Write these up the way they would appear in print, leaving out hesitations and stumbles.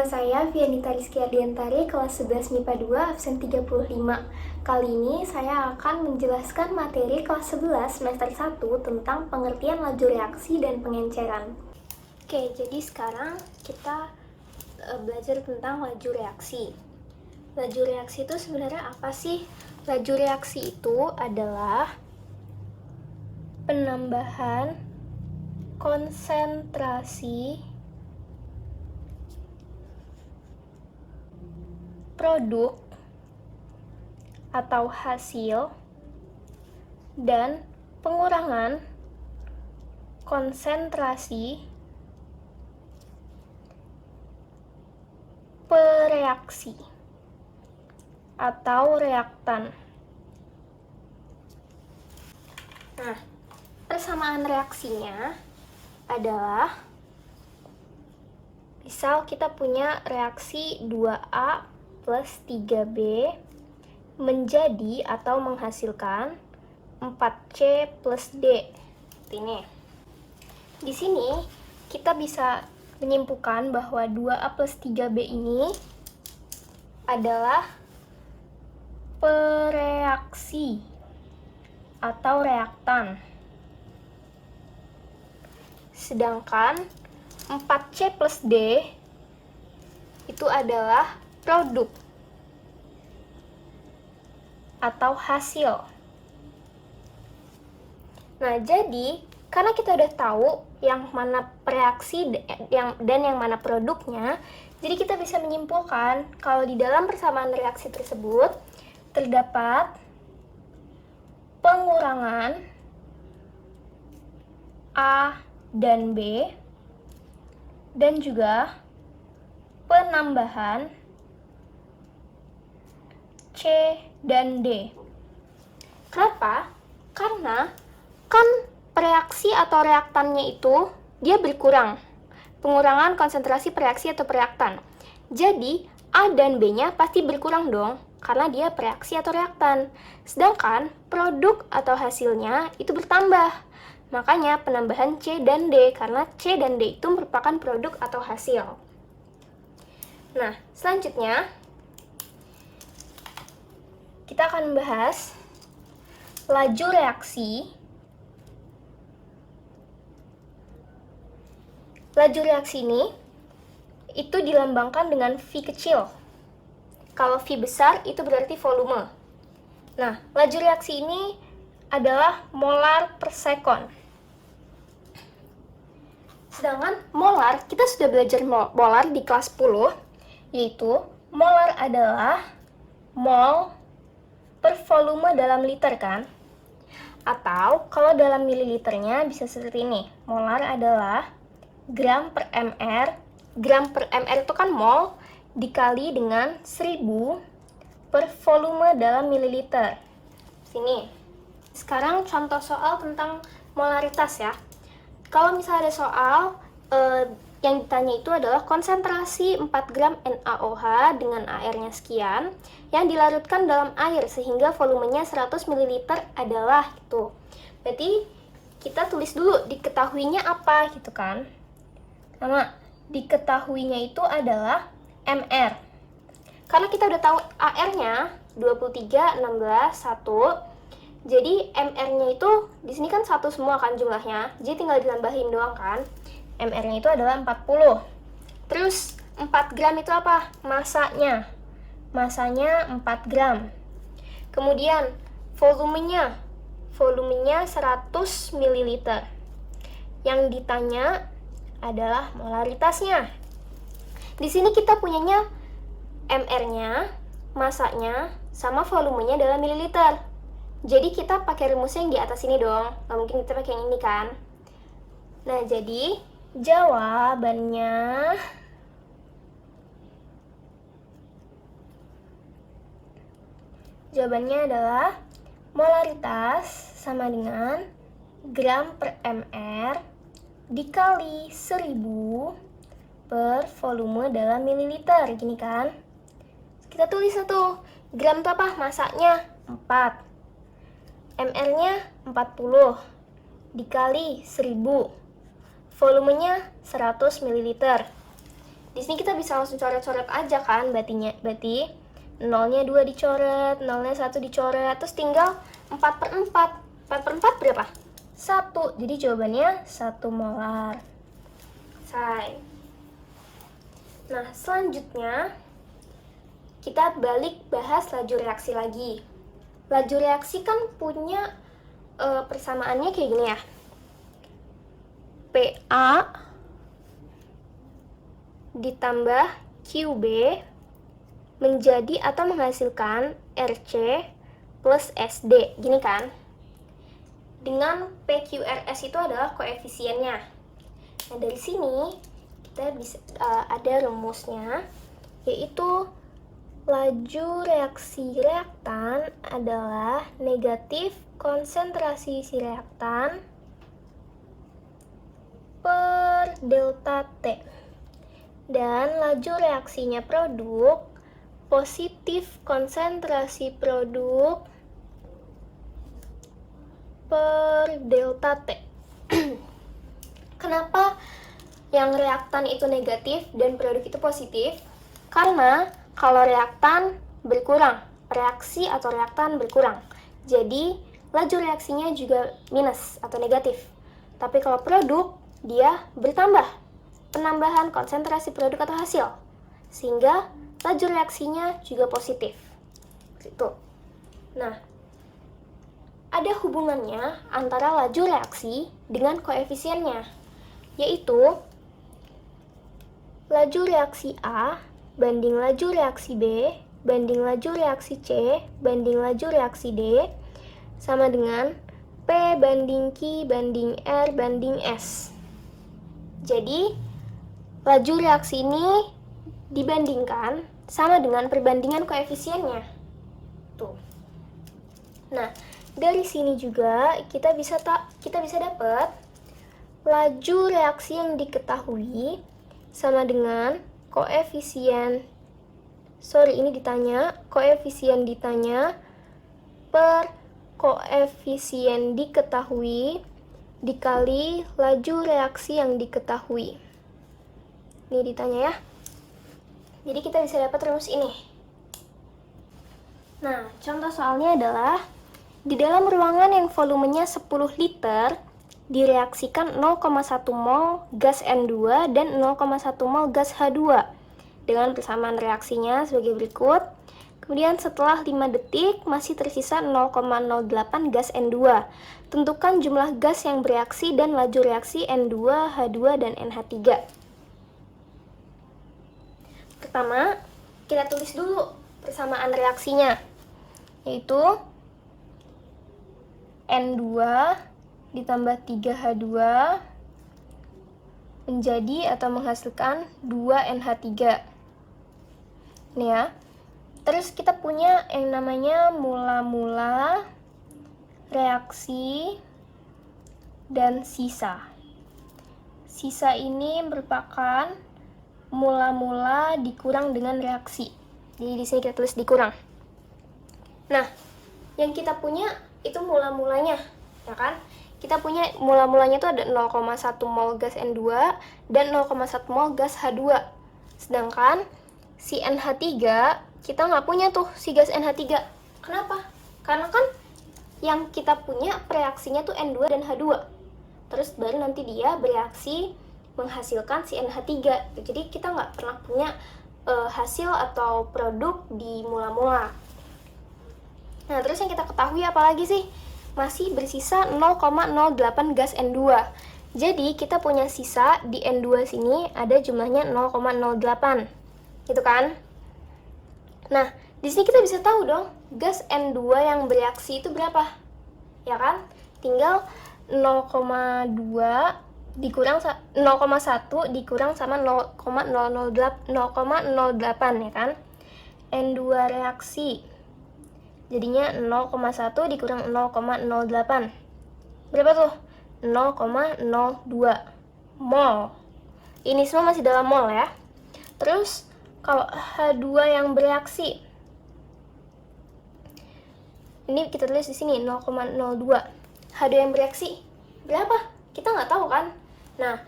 Nama saya Vianita Rizky Ardiantari, kelas 11 MIPA 2, absen 35. Kali ini saya akan menjelaskan materi kelas 11 semester 1 tentang pengertian laju reaksi dan pengenceran. Oke, jadi sekarang kita belajar tentang laju reaksi. Laju reaksi itu sebenarnya apa sih? Laju reaksi itu adalah penambahan konsentrasi produk atau hasil dan pengurangan konsentrasi pereaksi atau reaktan. Nah, persamaan reaksinya adalah misal kita punya reaksi 2A plus 3B menjadi atau menghasilkan 4C plus D. Ini. Di sini kita bisa menyimpulkan bahwa 2A plus 3B ini adalah pereaksi atau reaktan. Sedangkan 4C plus D itu adalah produk atau hasil. Nah, jadi karena kita udah tahu yang mana reaksi dan yang mana produknya, jadi kita bisa menyimpulkan kalau di dalam persamaan reaksi tersebut terdapat pengurangan A dan B dan juga penambahan C dan D. Kenapa? Karena kan reaksi atau reaktannya itu dia berkurang. Pengurangan konsentrasi reaksi atau reaktan. Jadi A dan B-nya pasti berkurang dong, karena dia reaksi atau reaktan. Sedangkan produk atau hasilnya itu bertambah. Makanya penambahan C dan D, karena C dan D itu merupakan produk atau hasil. Nah, selanjutnya kita akan membahas laju reaksi. Laju reaksi ini itu dilambangkan dengan V kecil. Kalau V besar itu berarti volume. Nah, laju reaksi ini adalah molar per sekon. Sedangkan molar, kita sudah belajar molar di kelas 10, yaitu molar adalah mol per volume dalam liter kan? Atau kalau dalam mililiternya bisa seperti ini. Molar adalah gram per mr. Gram per mr itu kan mol dikali dengan 1000 per volume dalam mililiter. Sini. Sekarang contoh soal tentang molaritas ya. Kalau misalnya ada soal yang ditanya itu adalah konsentrasi 4 gram NaOH dengan airnya sekian yang dilarutkan dalam air sehingga volumenya 100 ml adalah itu. Berarti kita tulis dulu diketahuinya apa gitu kan. Sama diketahuinya itu adalah mr. Karena kita udah tahu AR-nya 23, 16, 1. Jadi mr-nya itu di sini kan 1 semua kan jumlahnya. Jadi tinggal ditambahin doang kan. MR-nya itu adalah 40. Terus 4 gram itu apa? Masanya. Masanya 4 gram. Kemudian volumenya. Volumenya 100 ml. Yang ditanya adalah molaritasnya. Di sini kita punyanya MR-nya, masanya, sama volumenya dalam mililiter. Jadi kita pakai rumusnya yang di atas ini dong. Nggak mungkin kita pakai yang ini kan. Nah, jadi jawabannya adalah molaritas sama dengan gram per mr dikali 1000 per volume dalam mililiter. Gini kan. Kita tulis satu. Gram itu apa? Masanya 4. mr-nya 40 dikali 1000. Volumenya 100 ml. Di sini kita bisa langsung coret-coret aja kan, berarti nolnya 2 dicoret, nolnya 1 dicoret, terus tinggal 4/4. 4/4 berapa? 1. Jadi jawabannya 1 molar. Selesai. Nah, selanjutnya kita balik bahas laju reaksi lagi. Laju reaksi kan punya persamaannya kayak gini ya. PA ditambah QB menjadi atau menghasilkan RC plus SD, gini kan? Dengan PQRS itu adalah koefisiennya. Nah, dari sini kita bisa ada rumusnya, yaitu laju reaksi reaktan adalah negatif konsentrasi si reaktan per delta T. Dan laju reaksinya produk positif konsentrasi produk per delta T. Kenapa yang reaktan itu negatif dan produk itu positif? Karena kalau reaktan berkurang, reaksi atau reaktan berkurang. Jadi laju reaksinya juga minus atau negatif. Tapi kalau produk, dia bertambah, penambahan konsentrasi produk atau hasil, sehingga laju reaksinya juga positif. Itu. Nah, ada hubungannya antara laju reaksi dengan koefisiennya, yaitu laju reaksi A banding laju reaksi B banding laju reaksi C banding laju reaksi D sama dengan P banding Q banding R banding S. Jadi, laju reaksi ini dibandingkan sama dengan perbandingan koefisiennya. Tuh. Nah, dari sini juga kita bisa dapat laju reaksi yang diketahui sama dengan koefisien ditanya per koefisien diketahui dikali laju reaksi yang diketahui. Ini ditanya ya. Jadi kita bisa dapat rumus ini. Nah, contoh soalnya adalah di dalam ruangan yang volumenya 10 liter direaksikan 0,1 mol gas N2 dan 0,1 mol gas H2 dengan persamaan reaksinya sebagai berikut. Kemudian setelah 5 detik masih tersisa 0,08 gas N2. Tentukan jumlah gas yang bereaksi dan laju reaksi N2, H2, dan NH3. Pertama, kita tulis dulu persamaan reaksinya, yaitu N2 ditambah 3H2 menjadi atau menghasilkan 2NH3. Ini ya. Terus kita punya yang namanya mula-mula, reaksi, dan sisa. Sisa ini merupakan mula-mula dikurang dengan reaksi. Jadi di sini kita tulis dikurang. Nah, yang kita punya itu mula-mulanya, ya kan? Kita punya mula-mulanya itu ada 0,1 mol gas N2 dan 0,1 mol gas H2. Sedangkan si NH3 kita nggak punya tuh si gas NH3. Kenapa? Karena kan yang kita punya reaksinya tuh N2 dan H2. Terus baru nanti dia bereaksi menghasilkan si NH3. Jadi kita nggak pernah punya hasil atau produk di mula-mula. Nah, terus yang kita ketahui apalagi sih? Masih bersisa 0,08 gas N2. Jadi kita punya sisa di N2 sini ada jumlahnya 0,08. Gitu kan? Nah, di sini kita bisa tahu dong, gas N2 yang bereaksi itu berapa? Ya kan? Tinggal 0,2 dikurang 0,1 dikurang sama 0,008 ya kan? N2 reaksi. Jadinya 0,1 dikurang 0,08. Berapa tuh? 0,02 mol. Ini semua masih dalam mol ya. Terus kalau H2 yang bereaksi, ini kita tulis di sini 0,02. H2 yang bereaksi berapa? Kita nggak tahu kan? Nah,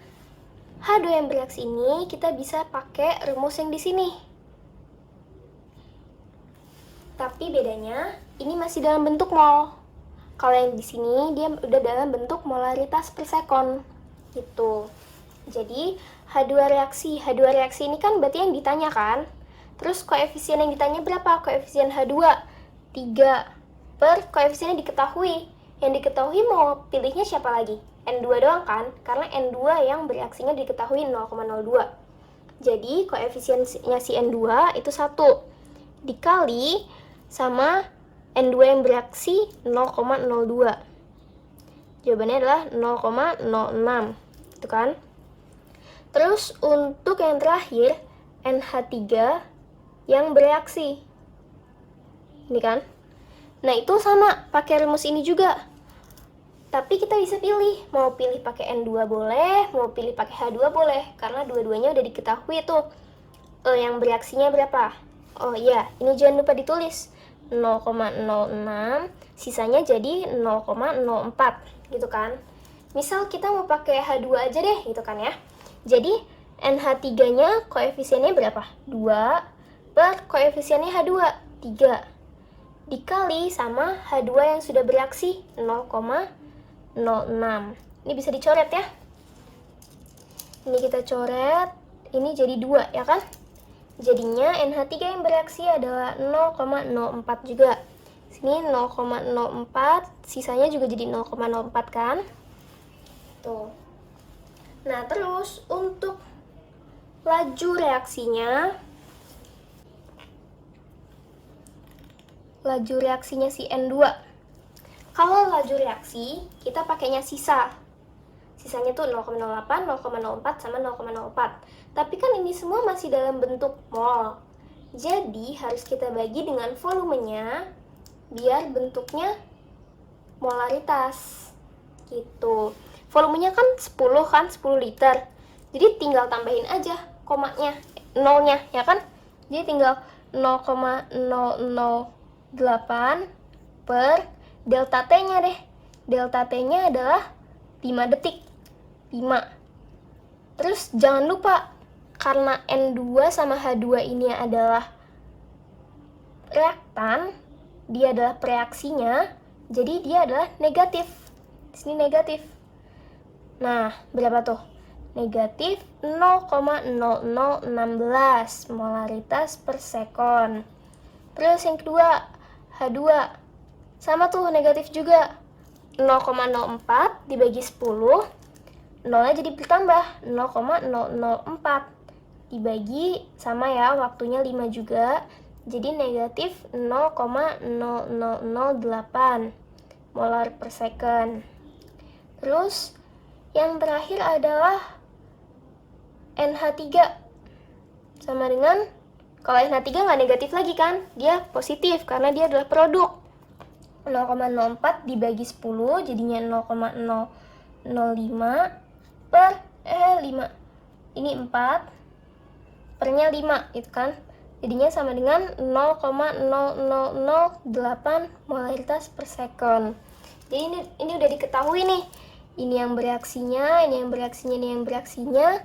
H2 yang bereaksi ini kita bisa pakai rumus yang di sini. Tapi bedanya ini masih dalam bentuk mol. Kalau yang di sini dia udah dalam bentuk molaritas per sekon. Gitu. Jadi H2 reaksi ini kan berarti yang ditanya kan. Terus koefisien yang ditanya berapa? Koefisien H2 3 per koefisien yang diketahui. Yang diketahui mau pilihnya siapa lagi? N2 doang kan? Karena N2 yang bereaksinya diketahui 0,02. Jadi koefisiennya si N2 itu 1 dikali sama N2 yang bereaksi 0,02. Jawabannya adalah 0,06. Itu kan? Terus untuk yang terakhir NH3 yang bereaksi. Ini kan? Nah, itu sama pakai rumus ini juga. Tapi kita bisa pilih, mau pilih pakai N2 boleh, mau pilih pakai H2 boleh, karena dua-duanya udah diketahui tuh yang bereaksinya berapa. Oh iya, ini jangan lupa ditulis 0,06, sisanya jadi 0,04 gitu kan. Misal kita mau pakai H2 aja deh gitu kan ya. Jadi NH3-nya koefisiennya berapa? 2 per koefisiennya H2, 3. Dikali sama H2 yang sudah bereaksi 0,06. Ini bisa dicoret ya. Ini kita coret, ini jadi 2 ya kan? Jadinya NH3 yang bereaksi adalah 0,04 juga. Sini 0,04, sisanya juga jadi 0,04 kan? Tuh. Nah, terus untuk laju reaksinya si N2. Kalau laju reaksi, kita pakainya sisa. Sisanya tuh 0,08, 0,04, sama 0,04. Tapi kan ini semua masih dalam bentuk mol. Jadi harus kita bagi dengan volumenya biar bentuknya molaritas. Gitu. Volumenya kan 10 liter. Jadi tinggal tambahin aja komanya, nolnya ya kan? Jadi tinggal 0,008 per delta T-nya deh. Delta T-nya adalah 5 detik. 5. Terus jangan lupa, karena N2 sama H2 ini adalah reaktan, dia adalah preaksinya, jadi dia adalah negatif. Di sini negatif. Nah, berapa tuh? Negatif 0,0016 molaritas per sekon. Terus yang kedua, H2 sama tuh negatif juga, 0,04 dibagi 10, nolnya jadi bertambah 0,004 dibagi sama ya waktunya 5 juga, jadi negatif 0,0008 molar per second. Terus yang terakhir adalah NH3 sama dengan, kalau NH3 nggak negatif lagi kan, dia positif karena dia adalah produk. 0,04 dibagi 10 jadinya 0,005 per 5. Ini 4 pernya 5 itu kan. Jadinya sama dengan 0,0008 molaritas per sekon. Jadi ini udah diketahui nih. Ini yang bereaksinya, ini yang bereaksinya, ini yang bereaksinya.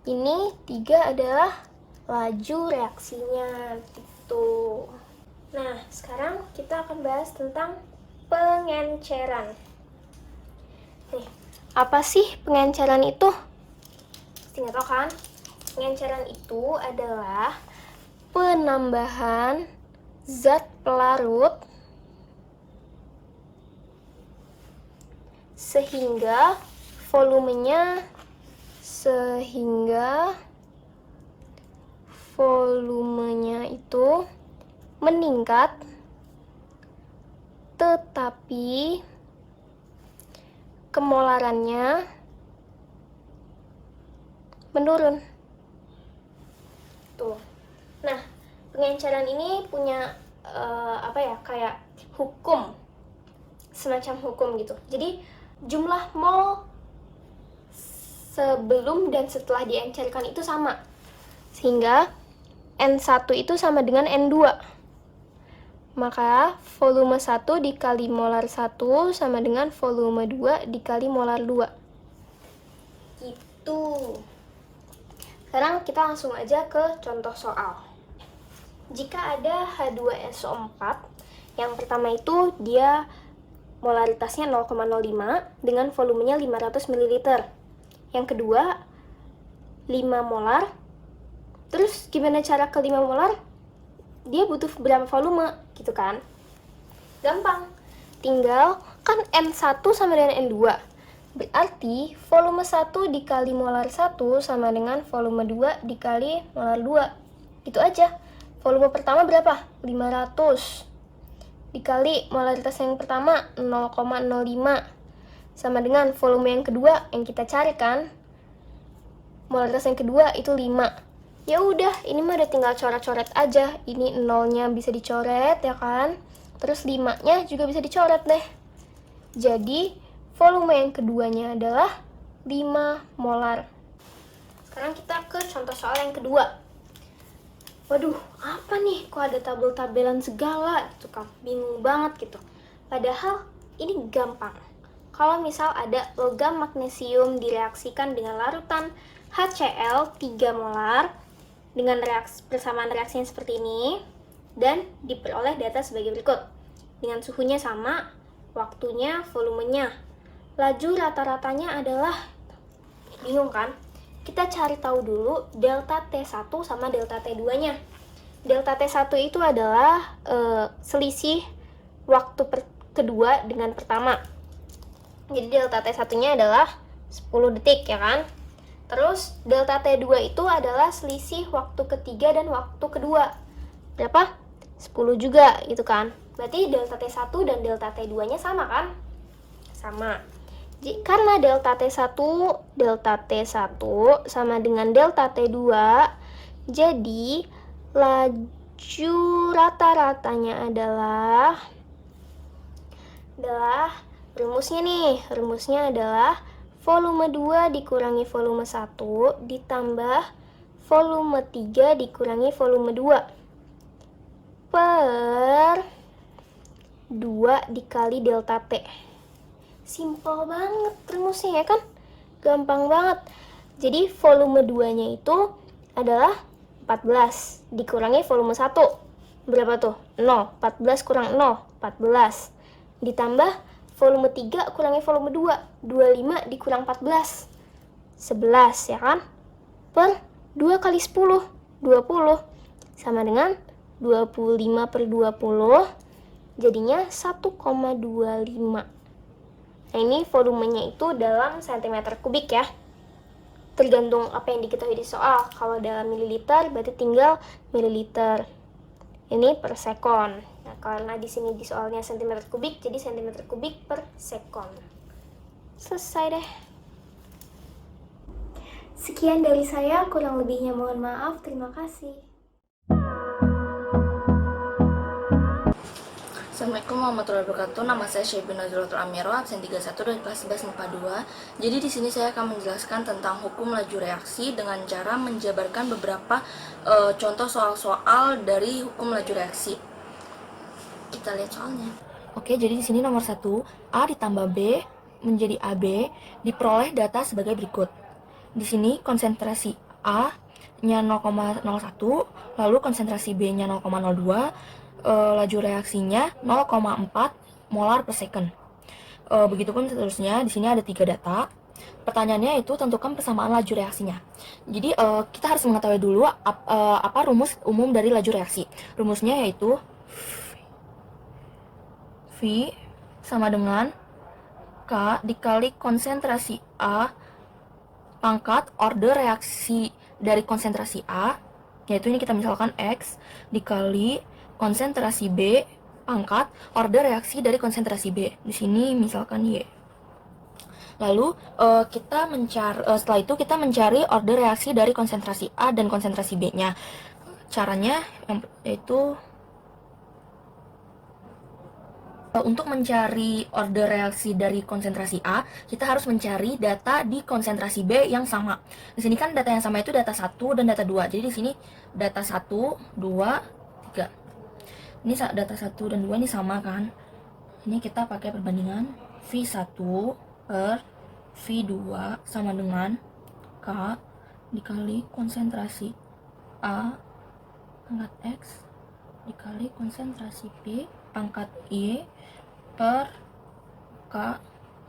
Ini 3 adalah laju reaksinya gitu. Nah, sekarang kita akan bahas tentang pengenceran. Nih, apa sih pengenceran itu? Pasti nggak tahu kan? Pengenceran itu adalah penambahan zat pelarut sehingga volumenya itu meningkat, tetapi kemolarannya menurun. Tuh. Nah, pengenceran ini punya kayak hukum, semacam hukum gitu. Jadi jumlah mol sebelum dan setelah diencerkan itu sama, sehingga N1 itu sama dengan N2. Maka volume 1 dikali molar 1 sama dengan volume 2 dikali molar 2. Gitu. Sekarang kita langsung aja ke contoh soal. Jika ada H2SO4, yang pertama itu dia molaritasnya 0,05 dengan volumenya 500 ml. Yang kedua 5 molar. Terus gimana cara ke 5 molar? Dia butuh berapa volume gitu kan? Gampang. Tinggal kan N1 sama dengan N2. Berarti volume 1 dikali molar 1 sama dengan volume 2 dikali molar 2. Gitu aja. Volume pertama berapa? 500 dikali molaritas yang pertama 0,05 sama dengan volume yang kedua yang kita cari kan. Molaritas yang kedua itu 5. Ya udah, ini mah udah tinggal coret-coret aja. Ini nolnya bisa dicoret ya kan. Terus 5-nya juga bisa dicoret deh. Jadi volume yang keduanya adalah 5 molar. Sekarang kita ke contoh soal yang kedua. Waduh, apa nih? Kok ada tabel-tabelan segala gitu kan? Bingung banget gitu. Padahal ini gampang. Kalau misal ada logam magnesium direaksikan dengan larutan HCl 3 molar dengan persamaan reaksinya seperti ini dan diperoleh data sebagai berikut. Dengan suhunya sama, waktunya, volumenya. Laju rata-ratanya adalah, bingung kan? Kita cari tahu dulu delta T1 sama delta T2-nya. Delta T1 itu adalah selisih waktu kedua dengan pertama. Jadi delta T1-nya adalah 10 detik ya kan? Terus delta T2 itu adalah selisih waktu ketiga dan waktu kedua. Berapa? 10 juga gitu kan? Berarti delta T1 dan delta T2-nya sama kan? Sama. Karena delta T1 sama dengan delta T2, jadi laju rata-ratanya adalah rumusnya adalah volume 2 dikurangi volume 1 ditambah volume 3 dikurangi volume 2 per 2 dikali delta T. Simple banget rumusnya ya kan? Gampang banget. Jadi volume 2-nya itu adalah 14 dikurangi volume 1. Berapa tuh? 0. 14 kurang 0, 14. Ditambah volume 3 kurangi volume 2. 25 dikurang 14. 11 ya kan? Per 2 kali 10. 20. Sama dengan 25 per 20. Jadinya 1,25. Nah, ini volumenya itu dalam cm kubik ya. Tergantung apa yang diketahui di soal. Kalau dalam mililiter berarti tinggal mililiter. Ini per sekon. Nah, karena di sini di soalnya cm kubik, jadi cm kubik per sekon. Selesai deh. Sekian dari saya, kurang lebihnya mohon maaf. Terima kasih. Assalamualaikum warahmatullahi wabarakatuh. Nama saya Syebin Naziratul Amiro, absen 31 dari kelas 11 MIPA 2. Jadi di sini saya akan menjelaskan tentang hukum laju reaksi dengan cara menjabarkan beberapa contoh soal-soal dari hukum laju reaksi. Kita lihat soalnya. Oke, jadi di sini nomor 1, A ditambah B menjadi AB, diperoleh data sebagai berikut. Di sini konsentrasi A-nya 0,01, lalu konsentrasi B-nya 0,02, laju reaksinya 0,4 molar per second. Begitupun seterusnya. Di sini ada 3 data. Pertanyaannya itu tentukan persamaan laju reaksinya. Jadi kita harus mengetahui dulu apa rumus umum dari laju reaksi. Rumusnya yaitu V sama dengan K dikali konsentrasi A pangkat order reaksi dari konsentrasi A, yaitu ini kita misalkan X dikali konsentrasi B pangkat order reaksi dari konsentrasi B. Di sini misalkan Y. Lalu setelah itu kita mencari order reaksi dari konsentrasi A dan konsentrasi B-nya. Caranya yaitu untuk mencari order reaksi dari konsentrasi A, kita harus mencari data di konsentrasi B yang sama. Di sini kan data yang sama itu data 1 dan data 2. Jadi di sini data 1, 2, 3. Ini data 1 dan 2 ini sama kan? Ini kita pakai perbandingan V1 per V2 sama dengan K dikali konsentrasi A pangkat X dikali konsentrasi B pangkat Y per K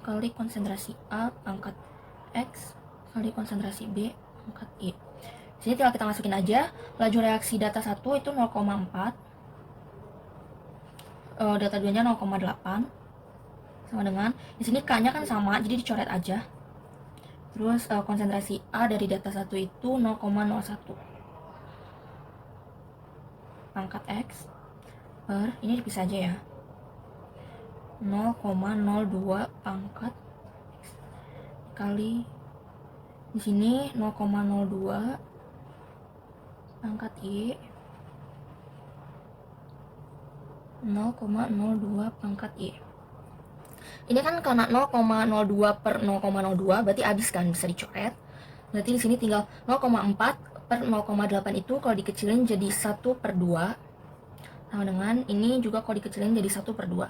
kali konsentrasi A pangkat X kali konsentrasi B pangkat Y. Sini tinggal kita masukin aja laju reaksi data 1 itu 0,4, data 2 nya 0,8, sama dengan di sini K-nya kan sama, jadi dicoret aja. Terus konsentrasi A dari data 1 itu 0,01 pangkat X per, ini dipisah aja ya, 0,02 pangkat X kali di sini 0,02 pangkat Y 0,02 pangkat Y. Ini kan karena 0,02 per 0,02 berarti habis kan, bisa dicoret. Berarti di sini tinggal 0,4 per 0,8 itu kalau dikecilin jadi 1 per 2. Sama dengan ini juga kalau dikecilin jadi 1 per 2.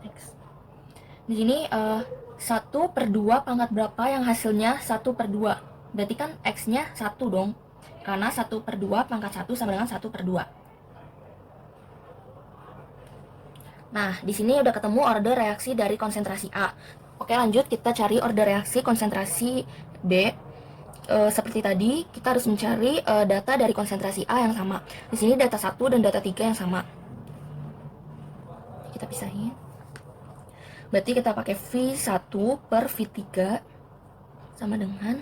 X. Di sini 1 per 2 pangkat berapa yang hasilnya 1 per 2. Berarti kan X-nya 1 dong. Karena 1 per 2 pangkat 1 sama dengan 1 per 2. Nah, di sini udah ketemu order reaksi dari konsentrasi A. Oke, lanjut kita cari order reaksi konsentrasi B. Seperti tadi, kita harus mencari data dari konsentrasi A yang sama. Di sini data 1 dan data 3 yang sama. Kita pisahin. Berarti kita pakai V1 per V3 sama dengan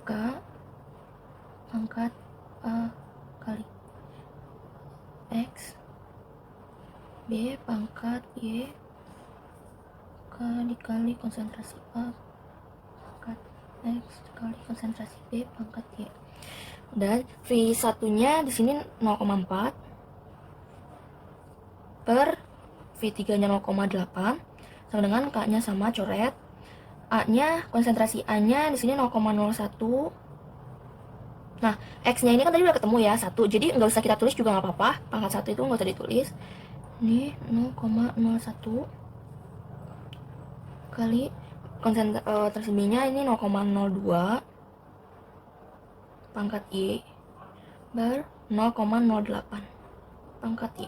K pangkat A kali X B pangkat Y K dikali konsentrasi A pangkat X dikali konsentrasi B pangkat Y. Dan V1 nya di sini 0,4 per V3 nya 0,8 sama dengan K nya sama, coret. A nya, konsentrasi A nya di sini 0,01. Nah, X nya ini kan tadi udah ketemu ya, 1. Jadi nggak usah kita tulis juga nggak apa-apa. Pangkat 1 itu nggak usah ditulis. Ini 0,01 kali konsentrasi B nya ini 0,02 pangkat Y bar 0,08 pangkat Y.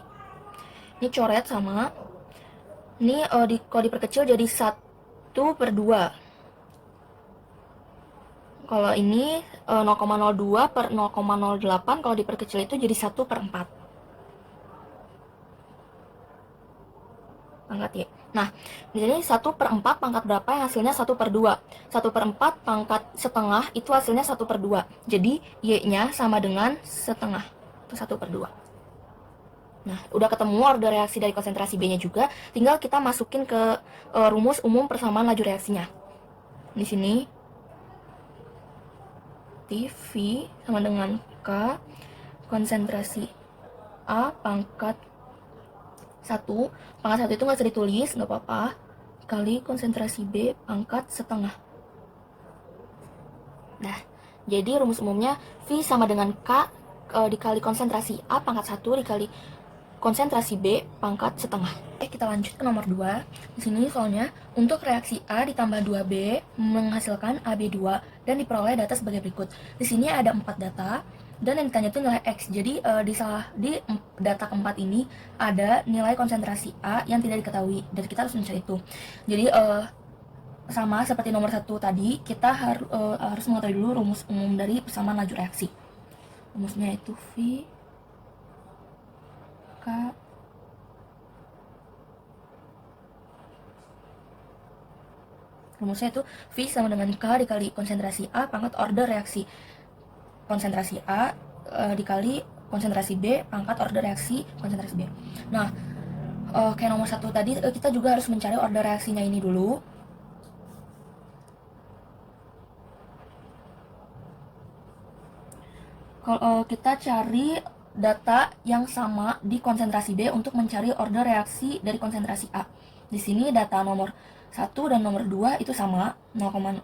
Ini coret sama. Ini kalau diperkecil jadi 1 per 2. Kalau ini 0,02 per 0,08 kalau diperkecil itu jadi 1 per 4 pangkat Y. Nah, di sini 1 per 4 pangkat berapa yang hasilnya 1 per 2. 1 per 4 pangkat setengah itu hasilnya 1 per 2. Jadi Y-nya sama dengan setengah. Itu 1 per 2. Nah, udah ketemu order reaksi dari konsentrasi B-nya juga. Tinggal kita masukin ke rumus umum persamaan laju reaksinya. Di sini V sama dengan K konsentrasi A pangkat 1. Pangkat 1 itu nggak usah ditulis, nggak apa-apa. Kali konsentrasi B pangkat setengah. Nah, jadi rumus umumnya V sama dengan K dikali konsentrasi A pangkat 1 dikali konsentrasi B pangkat setengah. Kita lanjut ke nomor 2. Di sini soalnya untuk reaksi A ditambah 2B menghasilkan AB2 dan diperoleh data sebagai berikut. Di sini ada 4 data dan yang ditanya itu nilai X. Jadi di data keempat ini ada nilai konsentrasi A yang tidak diketahui dan kita harus mencari itu. Jadi sama seperti nomor 1 tadi, kita harus mengetahui dulu rumus umum dari persamaan laju reaksi. Rumusnya itu V K rumusnya itu V sama dengan K dikali konsentrasi A pangkat order reaksi konsentrasi A dikali konsentrasi B pangkat order reaksi konsentrasi B. Nah, kayak nomor 1 tadi, kita juga harus mencari order reaksinya ini dulu. Kalau kita cari data yang sama di konsentrasi B untuk mencari order reaksi dari konsentrasi A. Di sini data nomor 1 dan nomor 2 itu sama, 0,1.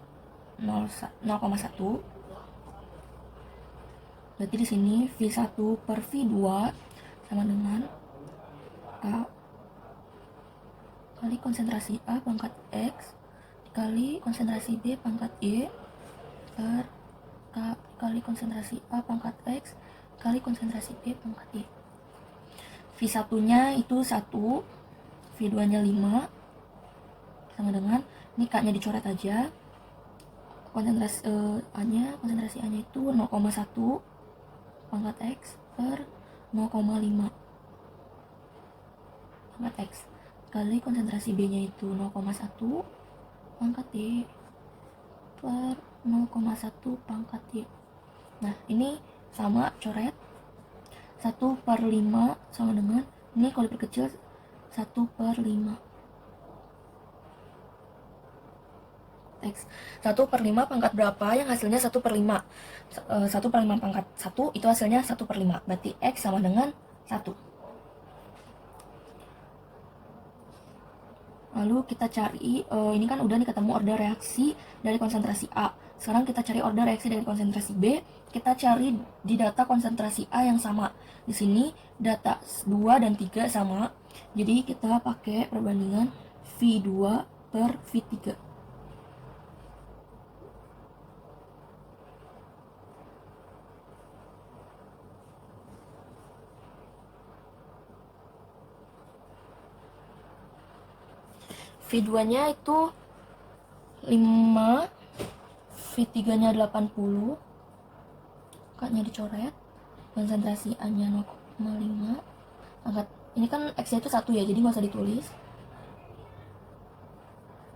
Berarti di sini V1 per V2 sama dengan A kali konsentrasi A pangkat X kali konsentrasi B pangkat Y per K kali konsentrasi A pangkat X kali konsentrasi B pangkat Y. V1 nya itu 1, V2 nya 5, sama dengan, ini K nya dicoret aja, konsentrasi konsentrasi A nya itu 0,1 pangkat X per 0,5 pangkat X kali konsentrasi B nya itu 0,1 pangkat Y per 0,1 pangkat Y. Nah ini sama, coret 1/5 sama dengan, ini kalau diperkecil 1/5 X. 1/5 pangkat berapa yang hasilnya 1/5? 1/5 pangkat 1 itu hasilnya 1/5, berarti X sama dengan 1. Lalu kita cari, ini kan udah nih ketemu order reaksi dari konsentrasi A. Sekarang kita cari order reaksi dari konsentrasi B. Kita cari di data konsentrasi A yang sama. Di sini data 2 dan 3 sama. Jadi kita pakai perbandingan V2 per V3. V2 nya itu 5, V3 nya 80, K nya dicoret, konsentrasi A nya 0,5, angkat, ini kan X nya itu 1 ya, jadi nggak usah ditulis,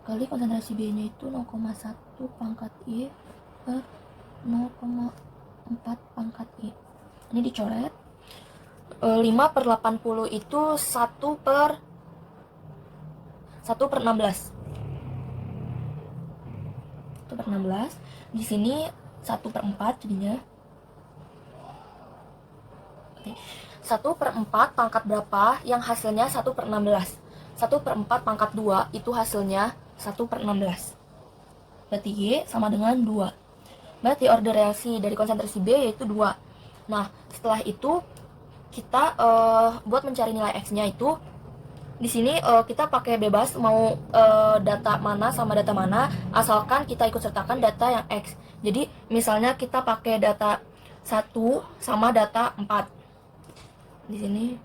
kali konsentrasi B nya itu 0,1 pangkat Y per 0,4 pangkat Y, ini dicoret. 5/80 itu 1/16. 1/16. Di sini 1/4 jadinya. Oke. 1/4 pangkat berapa yang hasilnya 1/16? 1/4 pangkat 2 itu hasilnya 1/16. Berarti Y sama dengan 2. Berarti order reaksi dari konsentrasi B yaitu 2. Nah, setelah itu kita buat mencari nilai X-nya itu di sini kita pakai bebas mau data mana sama data mana, asalkan kita ikut sertakan data yang X. Jadi misalnya kita pakai data 1 sama data 4. Di sini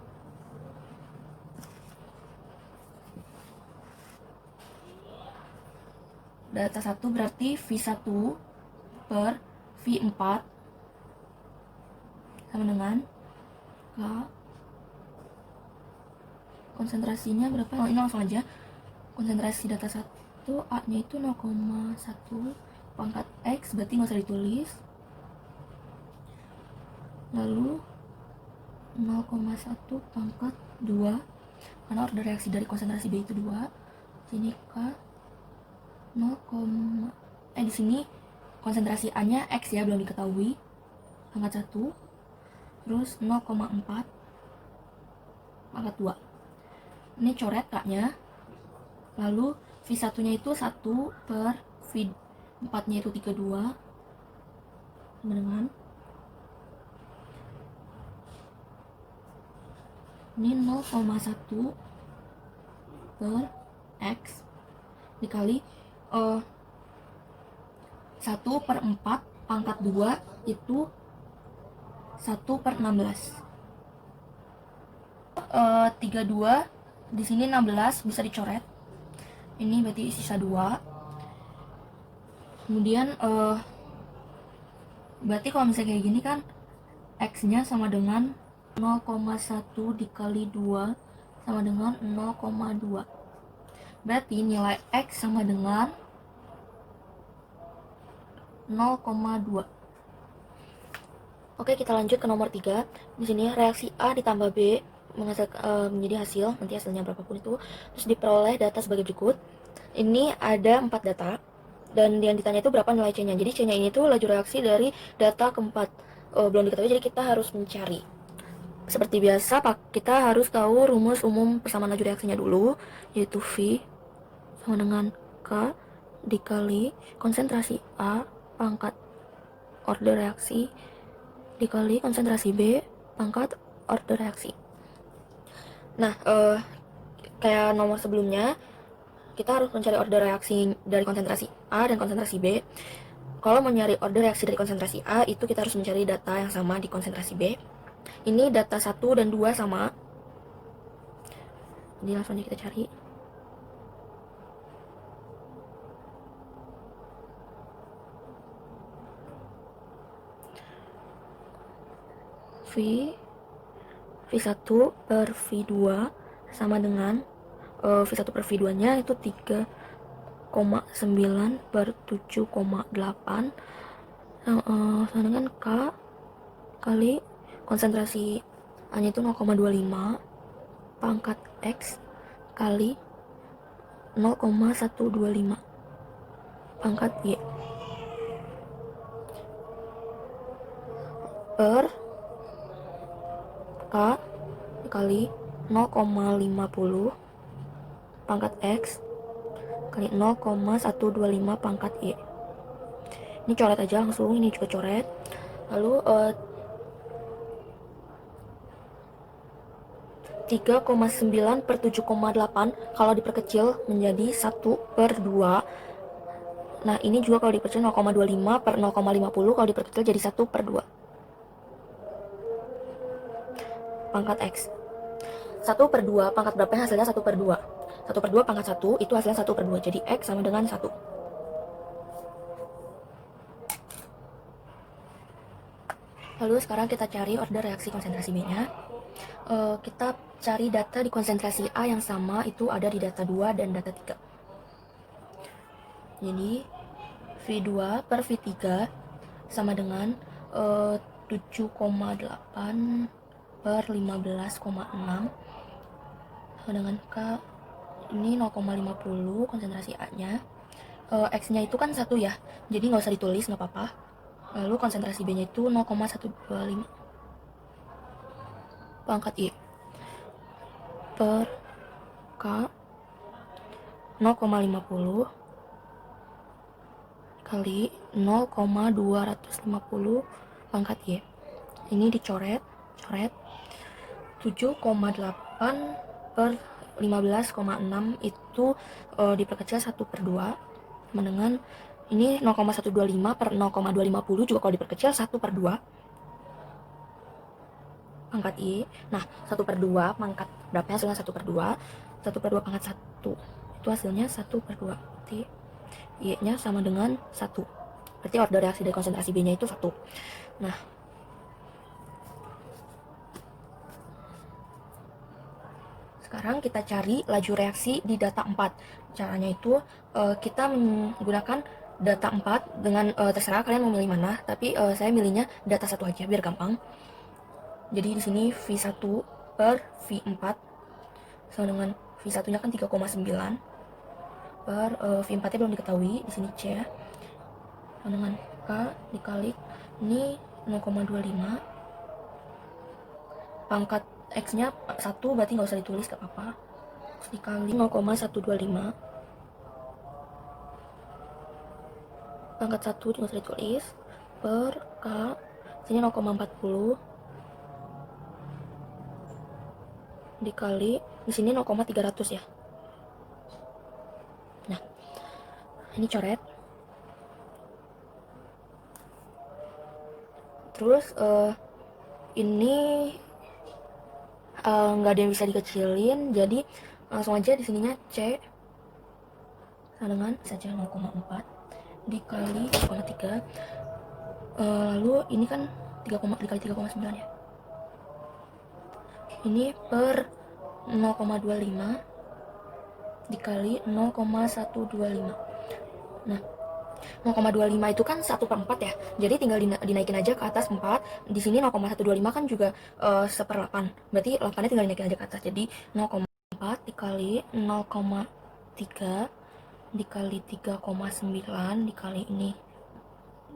data 1 berarti V1 per V4 sama dengan K. Konsentrasinya berapa? Oh, ini langsung aja. Konsentrasi data 1 A nya itu 0,1 pangkat X, berarti nggak usah ditulis. Lalu 0,1 pangkat 2, karena order reaksi dari konsentrasi B itu 2. Sini K 0, di sini konsentrasi A nya X ya, belum diketahui, pangkat 1. Terus 0,4 pangkat 2. Ini coret K nya. Lalu V1 nya itu 1 per V4 nya itu 32 sama dengan, ini 0,1 per X dikali 1/4 pangkat 2 itu 1/16. 32 di sini 16 bisa dicoret. Ini berarti sisa 2. Kemudian berarti kalau misalnya kayak gini kan X-nya sama dengan 0,1 dikali 2 sama dengan 0,2. Berarti nilai X sama dengan 0,2. Oke, kita lanjut ke nomor 3. Di sini reaksi A ditambah B menjadi hasil, nanti hasilnya berapapun itu, terus diperoleh data sebagai berikut. Ini ada 4 data, dan yang ditanya itu berapa nilai C-nya. Jadi C-nya ini tuh laju reaksi dari data keempat, belum diketahui, jadi kita harus mencari. Seperti biasa, kita harus tahu rumus umum persamaan laju reaksinya dulu, yaitu V sama dengan K dikali konsentrasi A pangkat order reaksi dikali konsentrasi B pangkat order reaksi. Nah, kayak nomor sebelumnya, kita harus mencari order reaksi dari konsentrasi A dan konsentrasi B. Kalau mau nyari order reaksi dari konsentrasi A, itu kita harus mencari data yang sama di konsentrasi B. Ini data 1 dan 2 sama. Jadi langsung aja kita cari. V1 per V2 sama dengan V1 per V2 nya itu 3,9 per 7,8 sama dengan K kali konsentrasi A nya itu 0,25 pangkat X kali 0,125 pangkat Y per K kali 0,50 pangkat X kali 0,125 pangkat Y. Ini coret aja langsung, ini juga coret. Lalu 3,9 per 7,8 kalau diperkecil menjadi 1 per 2. Nah ini juga kalau diperkecil 0,25 per 0,50 kalau diperkecil jadi 1 per 2 pangkat X. 1 per 2 pangkat berapa hasilnya 1 per 2. 1 per 2 pangkat 1 itu hasilnya 1 per 2. Jadi X sama dengan 1. Lalu sekarang kita cari order reaksi konsentrasi B nya. Kita cari data di konsentrasi A yang sama itu ada di data 2 dan data 3. Jadi V2 per V3 sama dengan 7,8 per 15,6 sama dengan K ini 0,50 konsentrasi A nya. X nya itu kan 1 ya, jadi nggak usah ditulis, nggak apa-apa. Lalu konsentrasi B nya itu 0,125 pangkat Y per K 0,50 kali 0,250 pangkat Y. Ini dicoret, coret 7,8 per 15,6 itu diperkecil 1 per 2 sama dengan ini 0,125 per 0,250 juga kalau diperkecil 1 per 2 pangkat I. Nah 1 per 2 pangkat berapa hasilnya 1 per 2. 1 per 2 pangkat 1 itu hasilnya 1 per 2. Berarti Y nya sama dengan 1. Berarti order reaksi dari konsentrasi B nya itu 1. Nah sekarang kita cari laju reaksi di data 4. Caranya itu kita menggunakan data 4 dengan terserah kalian mau milih mana, tapi saya milihnya data 1 aja biar gampang. Jadi di sini V1 per V4 sama dengan V1 nya kan 3,9 per V4 nya belum diketahui, di sini C sama dengan K dikali ini 0,25 pangkat X nya 1 berarti nggak usah ditulis, gak apa-apa, dikali 0,125 pangkat 1 juga usah ditulis per K sini 0,40 dikali di sini 0,300 ya. Nah ini coret, terus ini nggak ada yang bisa dikecilin, jadi langsung aja di sininya C sama dengan saja 0,4 dikali 0,3 lalu ini kan 3, dikali 3,9 ya, ini per 0,25 dikali 0,125. Nah 0,25 itu kan 1 per 4 ya, jadi tinggal dinaikin aja ke atas 4. Di sini 0,125 kan juga 1/8, berarti 8 nya tinggal dinaikin aja ke atas, jadi 0,4 dikali 0,3 dikali 3,9 dikali ini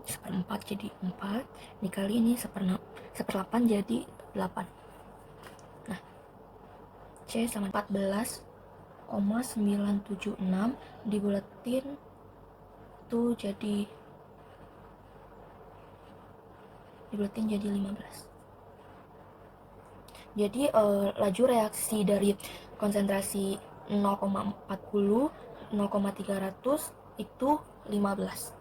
1/4 jadi 4 dikali ini 1/8 jadi 8. Nah C sama 14,976 dibulatin tuh jadi 15. Jadi laju reaksi dari konsentrasi 0,40 0,300 itu 15.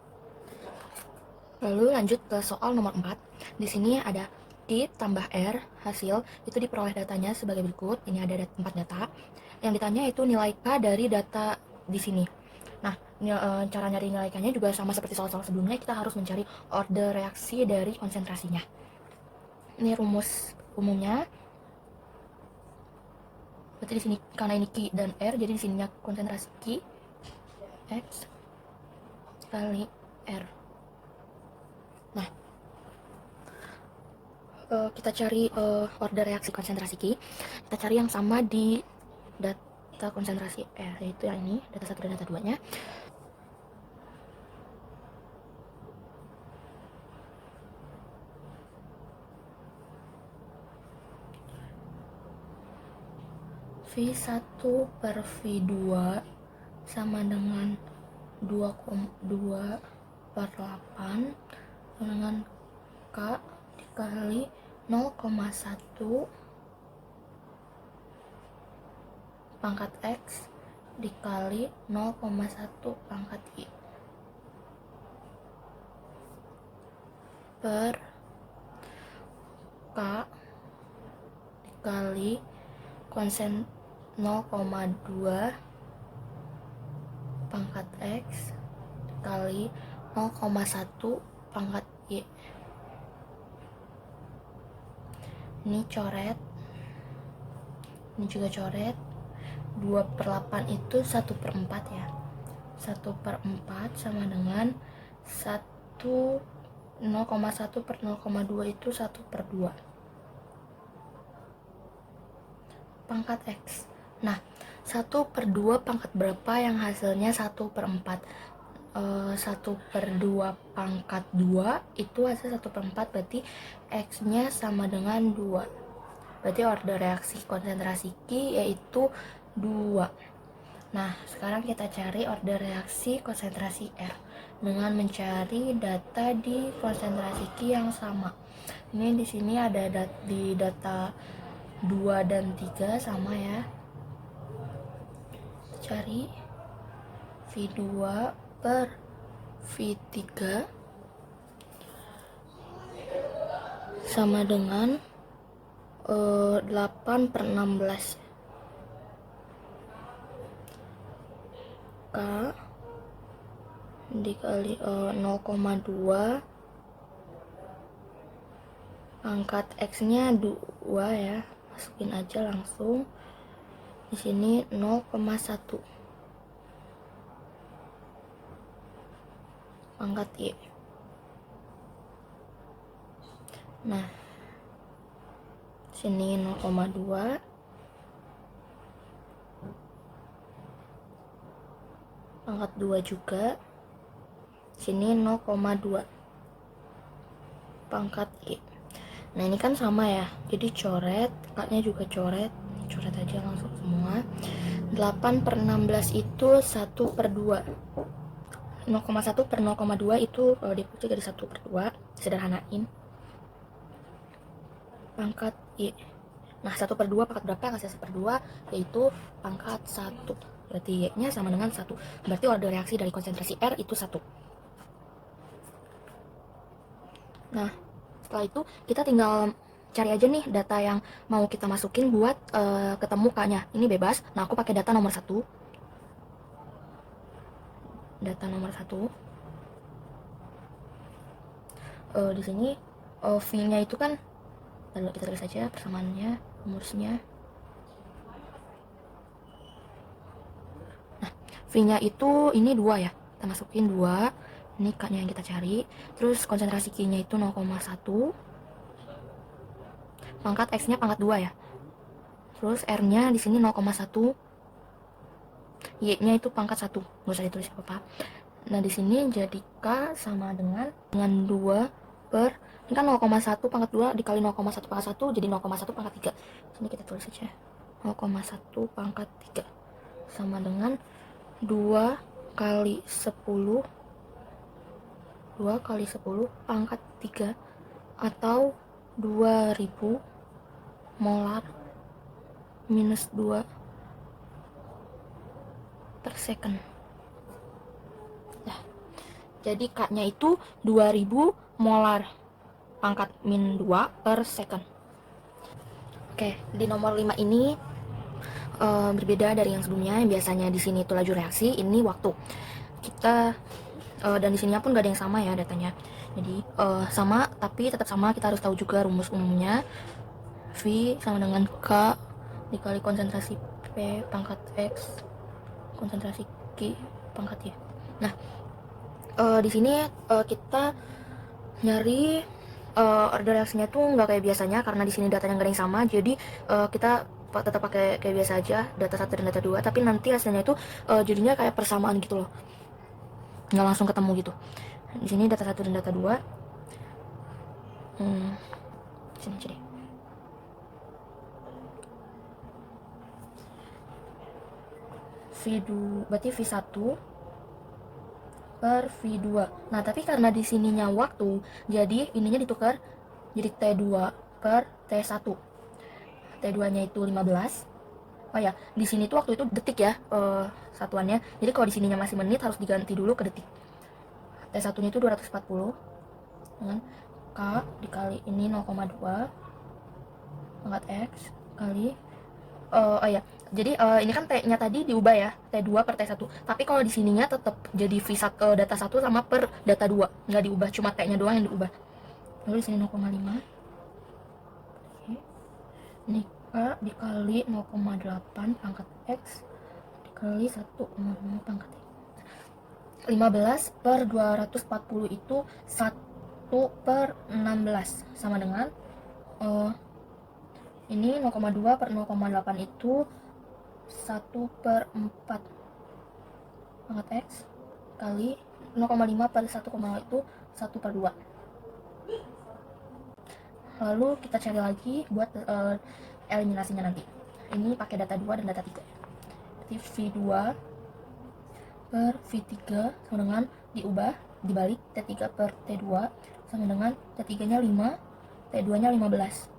Lalu lanjut ke soal nomor 4. Di sini ada Q tambah R, hasil itu diperoleh datanya sebagai berikut. Ini ada 4 data. Yang ditanya itu nilai K dari data di sini. Nah, cara nyari nilai K-nya juga sama seperti soal-soal sebelumnya, kita harus mencari order reaksi dari konsentrasinya. Ini rumus umumnya. Berarti di sini karena ini Q dan R, jadi di sininya konsentrasi Q X kali R. Nah, kita cari order reaksi konsentrasi Q. Kita cari yang sama di data konsentrasi R, yaitu yang ini, data 1 dan data 2-nya. V1 per V2 sama dengan 2,2 per 8 dengan K dikali 0,1 pangkat X dikali 0,1 pangkat Y per K dikali konsen 0,2 pangkat X dikali 0,1 pangkat Y. Ini coret, ini juga coret. 2/8 itu 1/4 ya. 1/4 sama dengan 0,1 per 0,2 itu 1/2 pangkat X. Nah, 1/2 pangkat berapa yang hasilnya 1/4? 1/2 pangkat 2 itu hasil 1/4, berarti X nya sama dengan 2. Berarti order reaksi konsentrasi Q yaitu 2. Nah, sekarang kita cari order reaksi konsentrasi R dengan mencari data di konsentrasi Q yang sama. Ini di sini ada di data 2 dan 3 sama ya. Cari V2 per V3 sama dengan 8/16 K dikali 0,2 pangkat X nya 2 ya, masukin aja langsung. Di sini 0,1 pangkat Y. Nah, sini 0,2 pangkat 2 juga. Sini 0,2 pangkat Y. Nah, ini kan sama ya, jadi coret, K-nya juga coret aja langsung semua. 8/16 itu 1/2. 0,1 per 0,2 itu kalau dipuji dari 1/2, sederhanain. Pangkat Y. Nah, 1/2 pangkat berapa yang hasil 1/2? Yaitu pangkat 1. Berarti Y-nya sama dengan 1. Berarti order reaksi dari konsentrasi R itu 1. Nah, setelah itu kita tinggal cari aja nih data yang mau kita masukin buat ketemu K-nya. Ini bebas. Nah, aku pakai data nomor 1. Data nomor 1. Di sini V-nya itu kan, lalu kita tulis aja persamaannya, rumusnya. Nah, V-nya itu ini 2 ya. Kita masukin 2. Ini K-nya yang kita cari. Terus konsentrasi Q-nya itu 0,1. Pangkat X-nya pangkat 2 ya. Terus R-nya di sini 0,1. Y-nya itu pangkat 1. Nggak usah ditulis apa-apa. Nah, di sini jadi K sama dengan 2 per, ini kan 0,1 pangkat 2 dikali 0,1 pangkat 1 jadi 0,1 pangkat 3. Sini kita tulis aja 0,1 pangkat 3 sama dengan 2 kali 10 pangkat 3 atau 2000 molar minus 2 per second. Jadi K-nya itu 2000 molar pangkat min 2 per second. Oke, di nomor 5 ini berbeda dari yang sebelumnya. Yang biasanya di sini itu laju reaksi, ini waktu. Kita dan di sininya pun gak ada yang sama ya datanya. Jadi sama, tapi tetap sama. Kita harus tahu juga rumus umumnya. V sama dengan K dikali konsentrasi P pangkat X konsentrasi Q pangkat Y. Nah, di sini kita nyari order reaksinya tuh nggak kayak biasanya karena di sini datanya nggak ada yang sama. Jadi kita tetap pakai kayak biasa aja, data 1 dan data 2, tapi nanti hasilnya itu jadinya kayak persamaan gitu loh, nggak langsung ketemu gitu. Di sini data 1 dan data 2. Sini aja deh. V2 berarti V1 per V2. Nah, tapi karena di sininya waktu, jadi ininya ditukar jadi T2 per T1. T2-nya itu 15. Oh ya, di sini tuh waktu itu detik ya satuannya. Jadi kalau di sininya masih menit harus diganti dulu ke detik. T1-nya itu 240 dengan K dikali ini 0,2 pangkat X kali oh ya. Jadi ini kan T-nya tadi diubah ya, T2 per T1. Tapi kalau di sininya tetap jadi V1 data 1 sama per data 2. Nggak diubah, cuma T-nya doang yang diubah. Lalu di sini 0,5. Oke. Ini K dikali 0,8 pangkat X dikali 1,5 pangkat Y. 15 per 240 itu 1 per 16 sama dengan ini 0,2 per 0,8 itu 1 per 4 pangkat X kali 0,5 per 1,0 itu 1 per 2. Lalu kita cari lagi buat eliminasinya nanti. Ini pakai data 2 dan data 3. Jadi V2 per V3 sama dengan diubah dibalik T3 per T2 sama dengan T3 nya 5, T2 nya 15.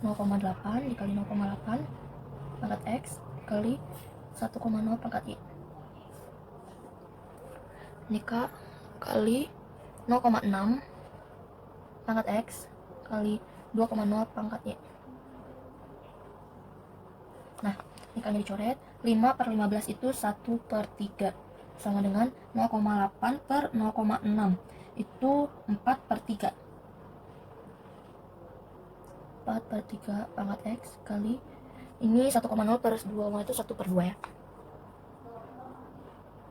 0,8 dikali 0,8 pangkat X kali 1,0 pangkat Y. Ini K kali 0,6 pangkat X kali 2,0 pangkat Y. Nah, ini kan dicoret. 5 per 15 itu 1 per 3 sama dengan 0,8 per 0,6 itu 4 per 3. 4 per 3 pangkat X kali ini 1,0 per 2 itu 1 per 2 ya.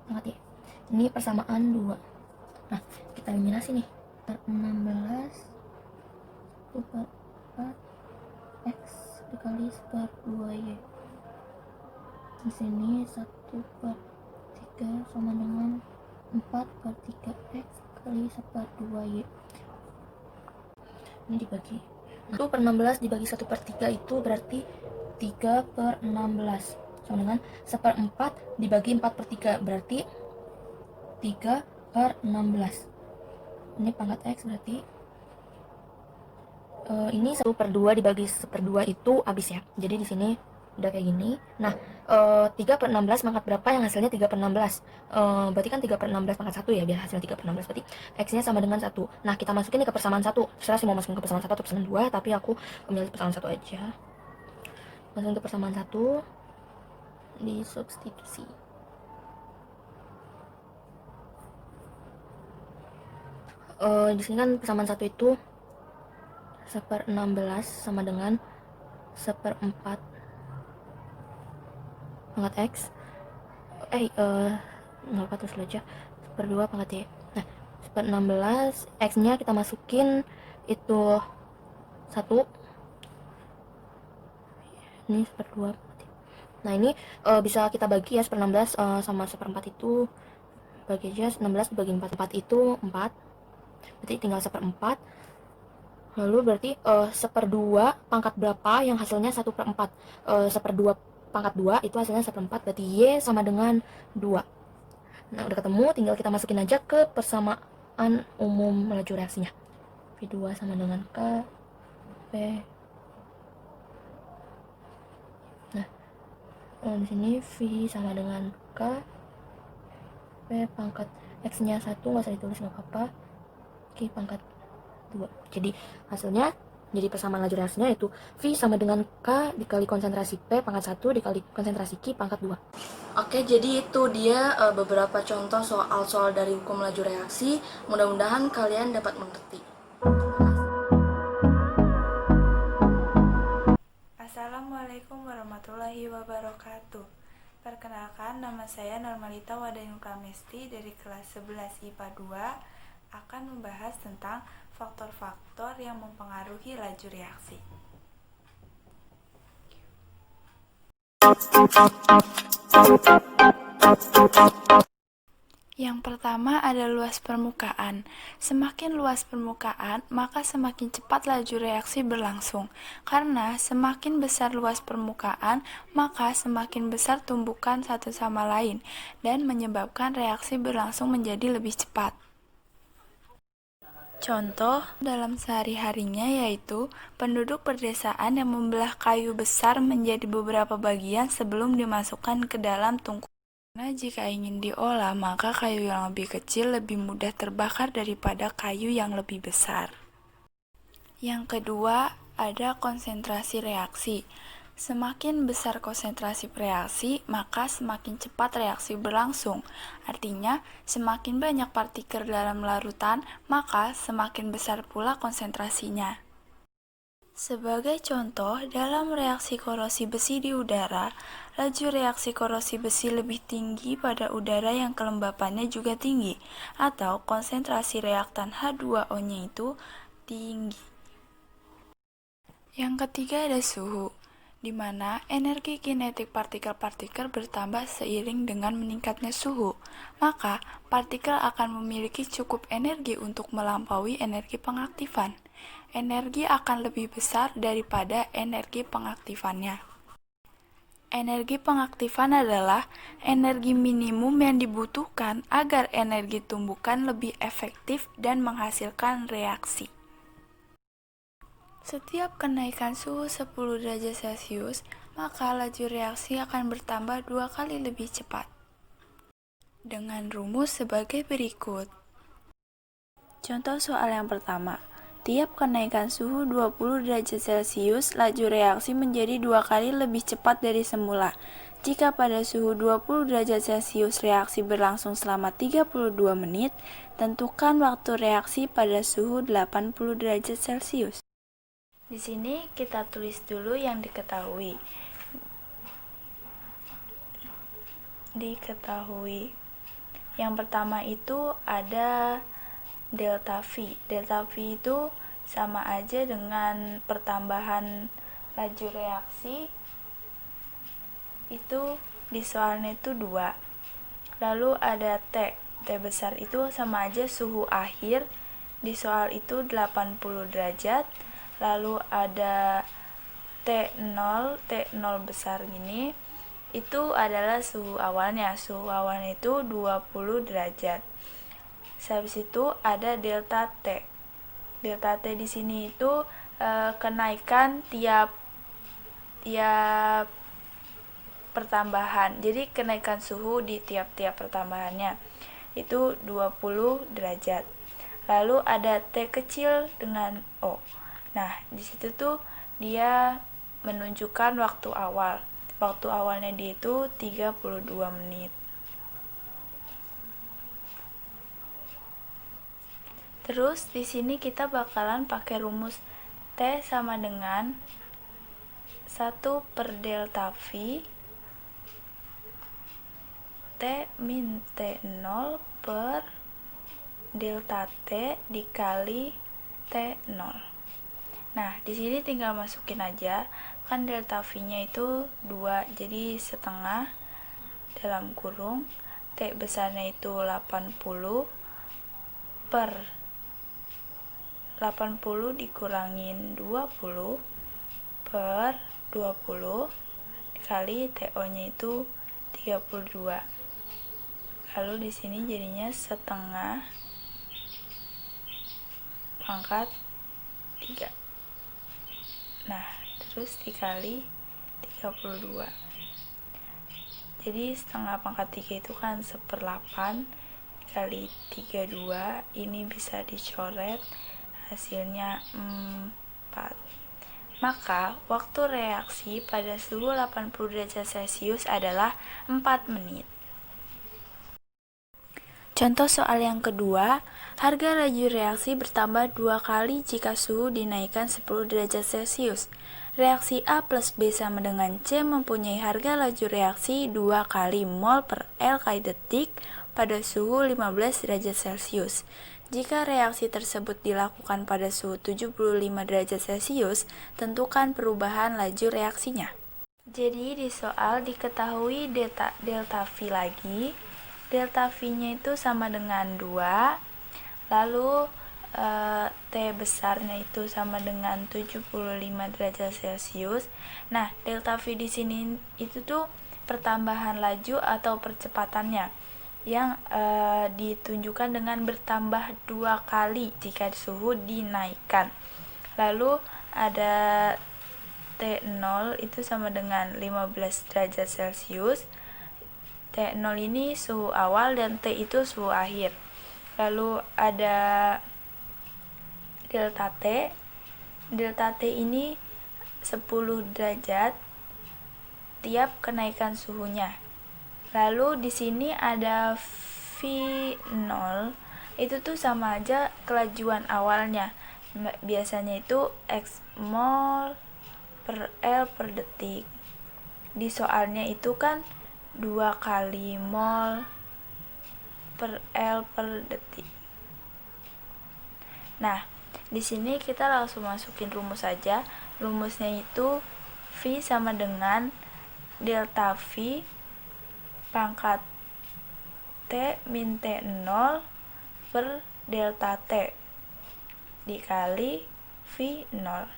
Pangkat Y. Ini persamaan 2. Nah, kita eliminasi nih. Per 16 1 per 4 X dikali 1 per 2Y. Di sini 1 per 3 sama dengan 4 per 3X kali 1 per 2Y. Ini dibagi 1 per 16 dibagi 1 per 3 itu berarti 3 per 16 sama dengan 1 per 4 dibagi 4 per 3 berarti 3 per 16. Ini pangkat X berarti ini 1 per 2 dibagi 1 per 2 itu habis ya. Jadi di sini udah kayak gini. Nah, 3 per 16 pangkat berapa yang hasilnya 3 per 16? Berarti kan 3 per 16 pangkat 1 ya, biar hasilnya 3 per 16 berarti X-nya sama dengan 1. Nah, kita masukin nih ke persamaan 1. Terserah sih mau masukin ke persamaan 1 atau persamaan 2, tapi aku memilih persamaan 1 aja. Masukin ke persamaan 1, disubstitusi. Di sini kan persamaan 1 itu 1 per 16 sama dengan 1 per 4 pangkat X nggak apa terus aja 1 per 2 pangkat Y. Nah, 1 per 16 X nya kita masukin itu 1, ini 1 per 2. Nah, ini bisa kita bagi ya, 1 per 16 sama 1 per 4 itu bagi aja. 16 dibagi 4 itu 4, berarti tinggal 1 per 4. Lalu berarti 1 per 2 pangkat berapa yang hasilnya 1 per 4. 1 per 2 pangkat 2 itu hasilnya 1 per 4, berarti Y sama dengan 2. Nah, udah ketemu, tinggal kita masukin aja ke persamaan umum laju reaksinya. V2 sama dengan K P. Nah, di sini V sama dengan K P P pangkat X-nya 1, nggak usah ditulis, nggak apa-apa. Q pangkat 2. Jadi hasilnya, jadi persamaan laju reaksinya itu V sama dengan K dikali konsentrasi P pangkat 1 dikali konsentrasi Q pangkat 2. Oke, jadi itu dia beberapa contoh soal-soal dari hukum laju reaksi. Mudah-mudahan kalian dapat mengerti. Assalamualaikum warahmatullahi wabarakatuh. Perkenalkan, nama saya Normalita Wadayun Kamesti dari kelas 11 IPA 2 akan membahas tentang faktor-faktor yang mempengaruhi laju reaksi. Yang pertama ada luas permukaan. Semakin luas permukaan, maka semakin cepat laju reaksi berlangsung. Karena semakin besar luas permukaan, maka semakin besar tumbukan satu sama lain dan menyebabkan reaksi berlangsung menjadi lebih cepat. Contoh dalam sehari-harinya yaitu penduduk perdesaan yang membelah kayu besar menjadi beberapa bagian sebelum dimasukkan ke dalam tungku. Karena jika ingin diolah, maka kayu yang lebih kecil lebih mudah terbakar daripada kayu yang lebih besar. Yang kedua, ada konsentrasi reaksi. Semakin besar konsentrasi reaksi, maka semakin cepat reaksi berlangsung. Artinya, semakin banyak partikel dalam larutan, maka semakin besar pula konsentrasinya. Sebagai contoh, dalam reaksi korosi besi di udara, laju reaksi korosi besi lebih tinggi pada udara yang kelembapannya juga tinggi, atau konsentrasi reaktan H2O-nya itu tinggi. Yang ketiga ada suhu, di mana energi kinetik partikel-partikel bertambah seiring dengan meningkatnya suhu. Maka, partikel akan memiliki cukup energi untuk melampaui energi pengaktifan. Energi akan lebih besar daripada energi pengaktifannya. Energi pengaktifan adalah energi minimum yang dibutuhkan agar energi tumbukan lebih efektif dan menghasilkan reaksi. Setiap kenaikan suhu 10 derajat Celcius, maka laju reaksi akan bertambah 2 kali lebih cepat. Dengan rumus sebagai berikut. Contoh soal yang pertama. Tiap kenaikan suhu 20 derajat Celcius, laju reaksi menjadi 2 kali lebih cepat dari semula. Jika pada suhu 20 derajat Celcius reaksi berlangsung selama 32 menit, tentukan waktu reaksi pada suhu 80 derajat Celcius. Di sini kita tulis dulu yang diketahui. Yang pertama itu ada delta V. Delta V itu sama aja dengan pertambahan laju reaksi. Itu di soalnya itu 2. Lalu ada T. T besar itu sama aja suhu akhir. Di soal itu 80 derajat. Lalu ada T0, T0 besar gini, itu adalah suhu awalnya. Suhu awalnya itu 20 derajat. Habis itu ada delta T. Delta T di sini itu kenaikan tiap pertambahan. Jadi kenaikan suhu di tiap-tiap pertambahannya itu 20 derajat. Lalu ada T kecil dengan O. Nah, di situ tuh dia menunjukkan waktu awal. Waktu awalnya dia itu 32 menit. Terus di sini kita bakalan pakai rumus T sama dengan 1 per delta V T min T0 per delta T dikali T0. Nah, di sini tinggal masukin aja, kan delta V-nya itu 2, jadi setengah dalam kurung, T besarnya itu 80 per 80 dikurangin 20 per 20 dikali TO-nya itu 32. Lalu di sini jadinya setengah pangkat 3. Nah, terus dikali 32. Jadi setengah pangkat 3 itu kan 1/8. dikali 32, ini bisa dicoret, hasilnya 4. Maka waktu reaksi pada suhu 80 derajat Celcius adalah 4 menit. Contoh soal yang kedua, harga laju reaksi bertambah 2 kali jika suhu dinaikkan 10 derajat Celcius. Reaksi A plus B sama dengan C mempunyai harga laju reaksi 2 kali mol per L kali detik pada suhu 15 derajat Celcius. Jika reaksi tersebut dilakukan pada suhu 75 derajat Celcius, tentukan perubahan laju reaksinya. Jadi di soal diketahui delta V lagi. Delta V-nya itu sama dengan 2, lalu T besarnya itu sama dengan 75 derajat Celcius. Nah, delta V di sini itu tuh pertambahan laju atau percepatannya yang ditunjukkan dengan bertambah 2 kali jika suhu dinaikkan. Lalu ada T0 itu sama dengan 15 derajat Celcius. T0 ini suhu awal dan T itu suhu akhir. Lalu ada delta T. Delta T ini 10 derajat tiap kenaikan suhunya. Lalu di sini ada V0, itu tuh sama aja kelajuan awalnya. Biasanya itu X mol per L per detik. Di soalnya itu kan 2 kali mol per L per detik. Nah, di sini kita langsung masukin rumus saja. Rumusnya itu V sama dengan delta V pangkat T min T0 per delta T dikali V0.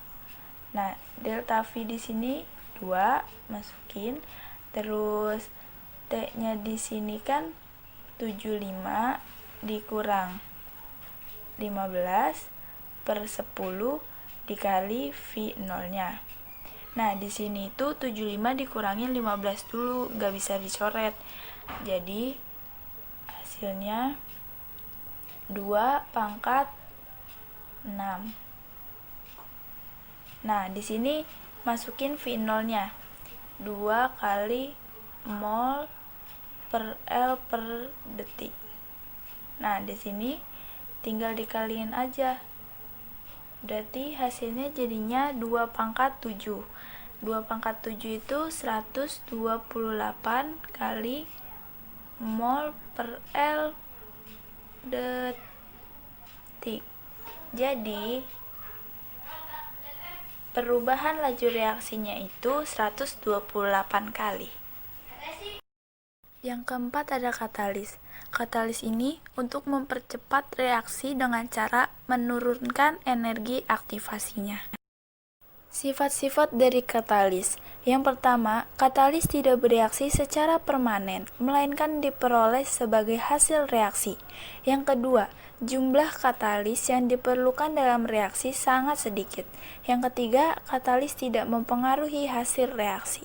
Nah, delta V di sini 2, masukin. Terus T-nya di sini kan 75 dikurang 15 per 10 dikali V0-nya. Nah, di sini itu 75 dikurangin 15 dulu, gak bisa dicoret. Jadi, hasilnya 2 pangkat 6. Nah, di sini masukin V0-nya. 2 kali mol per L per detik. Nah, di sini tinggal dikaliin aja. Berarti hasilnya jadinya 2 pangkat 7. 2 pangkat 7 itu 128 kali mol per L detik. Jadi, perubahan laju reaksinya itu 128 kali. Yang keempat ada katalis. Katalis ini untuk mempercepat reaksi dengan cara menurunkan energi aktivasinya. Sifat-sifat dari katalis. Yang pertama, katalis tidak bereaksi secara permanen, melainkan diperoleh sebagai hasil reaksi. Yang kedua, jumlah katalis yang diperlukan dalam reaksi sangat sedikit. Yang ketiga, katalis tidak mempengaruhi hasil reaksi.